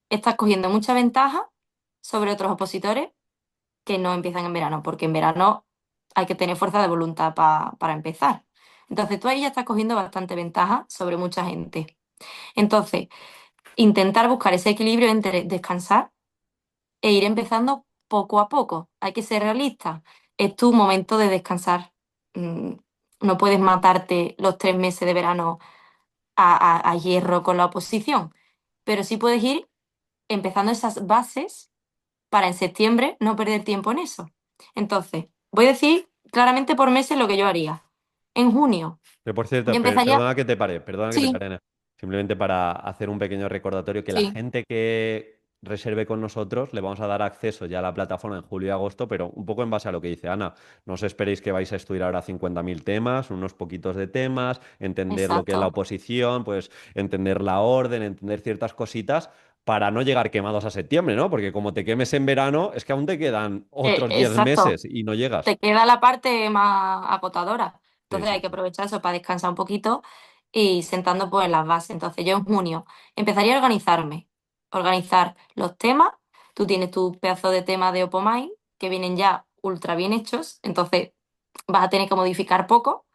estás cogiendo mucha ventaja sobre otros opositores que no empiezan en verano, porque en verano hay que tener fuerza de voluntad para empezar. Entonces tú ahí ya estás cogiendo bastante ventaja sobre mucha gente. Entonces, intentar buscar ese equilibrio entre descansar e ir empezando poco a poco. Hay que ser realista. Es tu momento de descansar. Mm, No puedes matarte los 3 meses de verano a hierro con la oposición, pero sí puedes ir empezando esas bases para en septiembre no perder tiempo en eso. Entonces, voy a decir claramente por meses lo que yo haría. En junio, Pero por yo cierto, empezaría, perdona que te sí, pare, Ana. Simplemente para hacer un pequeño recordatorio que la sí, gente que reserve con nosotros le vamos a dar acceso ya a la plataforma en julio y agosto, pero un poco en base a lo que dice Ana. No os esperéis que vais a estudiar ahora 50.000 temas, unos poquitos de temas, entender lo que es la exacto. oposición, pues entender la orden, entender ciertas cositas para no llegar quemados a septiembre, ¿no? Porque como te quemes en verano, es que aún te quedan otros 10 Exacto. meses y no llegas. Te queda la parte más agotadora. Sí, Entonces sí, hay que sí. aprovechar eso para descansar un poquito y sentando pues las bases. Entonces yo en junio empezaría a organizarme, organizar los temas. Tú tienes tu pedazo de tema de Opomine que vienen ya ultra bien hechos, entonces vas a tener que modificar poco,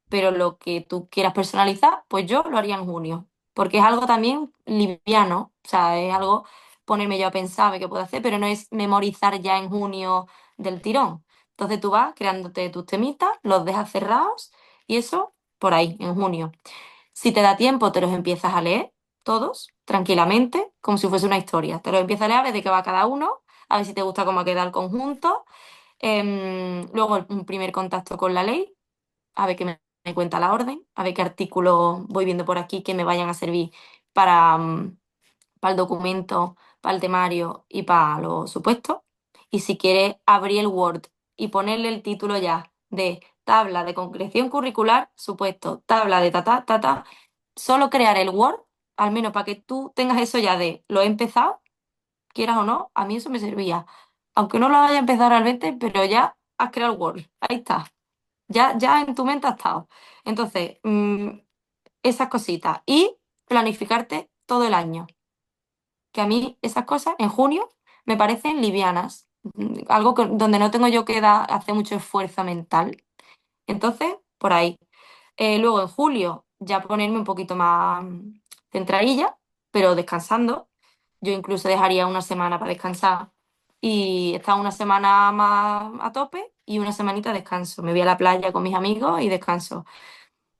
pero lo que tú quieras personalizar, pues yo lo haría en junio, porque es algo también liviano, o sea, es algo ponerme yo a pensar a ver qué puedo hacer, pero no es memorizar ya en junio del tirón. Entonces tú vas creándote tus temitas, los dejas cerrados y eso por ahí, en junio. Si te da tiempo, te los empiezas a leer todos tranquilamente, como si fuese una historia. Te los empiezas a leer a ver de qué va cada uno, a ver si te gusta cómo queda el conjunto. Luego un primer contacto con la ley, a ver qué me cuenta la orden, a ver qué artículos voy viendo por aquí que me vayan a servir para, para el documento, para el temario y para los supuestos. Y si quieres abrir el Word y ponerle el título ya de tabla de concreción curricular, supuesto, tabla de ta, solo crear el Word, al menos para que tú tengas eso ya de lo he empezado, quieras o no, a mí eso me servía. Aunque no lo vaya a empezar realmente, pero ya has creado el Word, ahí está. Ya en tu mente ha estado. Entonces, esas cositas. Y planificarte todo el año. Que a mí esas cosas en junio me parecen livianas. Algo donde no tengo yo que hacer mucho esfuerzo mental. Entonces, por ahí. Luego en julio ya ponerme un poquito más centradilla, pero descansando. Yo incluso dejaría una semana para descansar y estar una semana más a tope y una semanita de descanso. Me voy a la playa con mis amigos y descanso.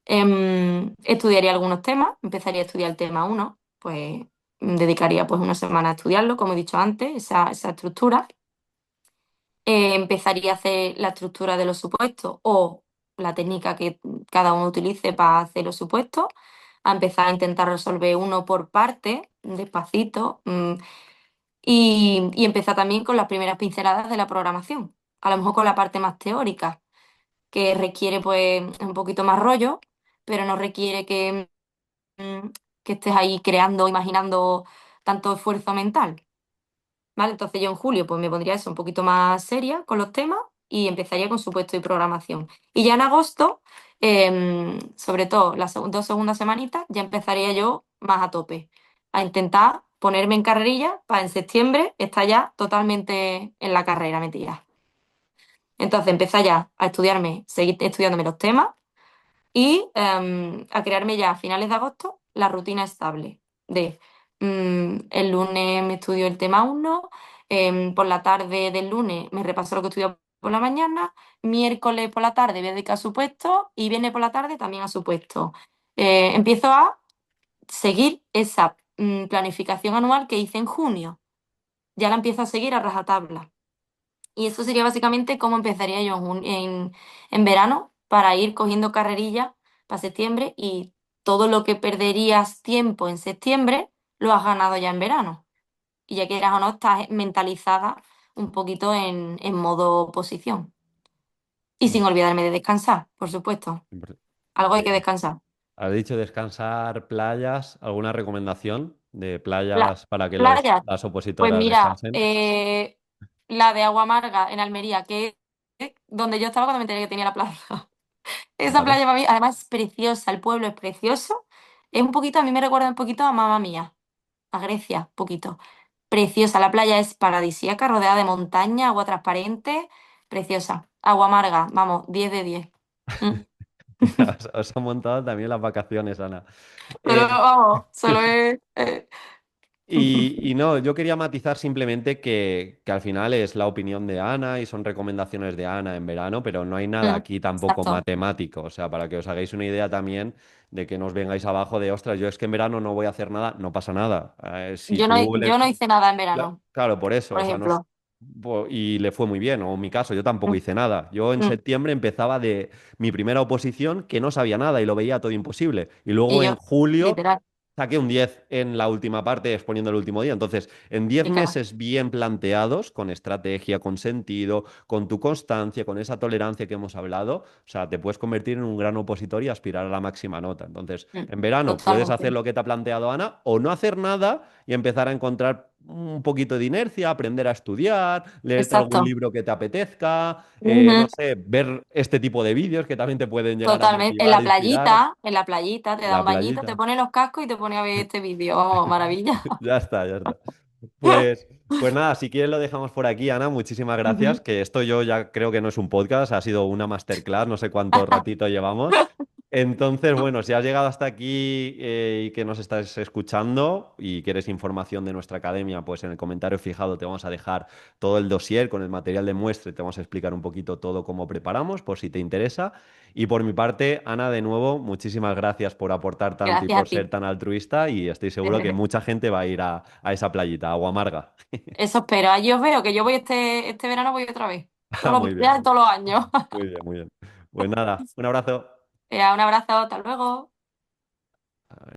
Estudiaría algunos temas, empezaría a estudiar el tema uno, pues dedicaría pues una semana a estudiarlo, como he dicho antes, esa estructura. Empezaría a hacer la estructura de los supuestos o la técnica que cada uno utilice para hacer los supuestos, a empezar a intentar resolver uno por parte, despacito, y empezar también con las primeras pinceladas de la programación, a lo mejor con la parte más teórica, que requiere pues un poquito más rollo, pero no requiere mm, que estés ahí creando, imaginando tanto esfuerzo mental. ¿Vale? Entonces yo en julio pues me pondría eso un poquito más seria con los temas y empezaría con supuesto y programación. Y ya en agosto, sobre todo las dos segundas semanitas, ya empezaría yo más a tope, a intentar ponerme en carrerilla para en septiembre estar ya totalmente en la carrera metida. Entonces empezar ya a estudiarme, seguir estudiándome los temas y a crearme ya a finales de agosto la rutina estable de el lunes me estudio el tema uno, por la tarde del lunes me repaso lo que estudio por la mañana, miércoles por la tarde voy a dedicar a supuesto y viernes por la tarde también a supuesto. Empiezo a seguir esa planificación anual que hice en junio, ya la empiezo a seguir a rajatabla. Y eso sería básicamente cómo empezaría yo en verano para ir cogiendo carrerilla para septiembre y todo lo que perderías tiempo en septiembre lo has ganado ya en verano. Y ya quieras o no, estás mentalizada un poquito en modo oposición. Y Mm. sin olvidarme de descansar, por supuesto. Algo hay que Bien. descansar. Has dicho descansar, playas, ¿alguna recomendación de Pla- playas para que Playa, las pues opositoras mira, descansen? la de Agua Amarga en Almería, que es donde yo estaba cuando me enteré que tenía la plaza. Esa Vale. playa para mí, además es preciosa, el pueblo es precioso. Es un poquito, a mí me recuerda un poquito a Mamma Mía, a Grecia, un poquito. Preciosa, la playa es paradisíaca, rodeada de montaña, agua transparente, preciosa. Agua amarga, vamos, 10 de 10. Mm. Os han montado también las vacaciones, Ana. Solo, Eh, vamos, solo es... y no, yo quería matizar simplemente que al final es la opinión de Ana y son recomendaciones de Ana en verano, pero no hay nada aquí tampoco Exacto. matemático. O sea, para que os hagáis una idea también de que no os vengáis abajo de, ostras, yo es que en verano no voy a hacer nada, no pasa nada. Si tú le... Yo no hice nada en verano, Claro, por eso, por o sea, ejemplo. y le fue muy bien, o en mi caso, yo tampoco Mm, hice nada. Yo en mm. septiembre empezaba de mi primera oposición que no sabía nada y lo veía todo imposible. Y luego Y en yo, julio literal, saqué un 10 en la última parte, exponiendo el último día. Entonces, en 10 fíjate. meses bien planteados, con estrategia, con sentido, con tu constancia, con esa tolerancia que hemos hablado, o sea, te puedes convertir en un gran opositor y aspirar a la máxima nota. Entonces, en verano puedes hacer Totalmente. lo que te ha planteado Ana o no hacer nada y empezar a encontrar un poquito de inercia, aprender a estudiar, leerte algún Exacto. libro que te apetezca, no Ujú. sé, ver este tipo de vídeos que también te pueden llegar a Totalmente. motivar, inspirar. En la playita, te En da la un bañito, playita. te pone los cascos y te pone a ver este vídeo. Oh, maravilla. Ya está, ya está. Pues nada, si quieres lo dejamos por aquí, Ana. Muchísimas Ujú. gracias. Que esto yo ya creo que no es un podcast, ha sido una masterclass, no sé cuánto ratito llevamos. Entonces, bueno, si has llegado hasta aquí y que nos estás escuchando y quieres información de nuestra academia, pues en el comentario fijado te vamos a dejar todo el dossier con el material de muestra y te vamos a explicar un poquito todo cómo preparamos, por si te interesa. Y por mi parte, Ana, de nuevo, muchísimas gracias por aportar tanto y Gracias a por ser ti. tan altruista y estoy seguro que mucha gente va a ir a esa playita, a Agua Amarga. Eso espero. Allí os veo, que yo voy este verano, voy otra vez. Ah, muy bien, Ya todos los años. muy bien, muy bien. Pues nada, un abrazo. Un abrazo, hasta luego.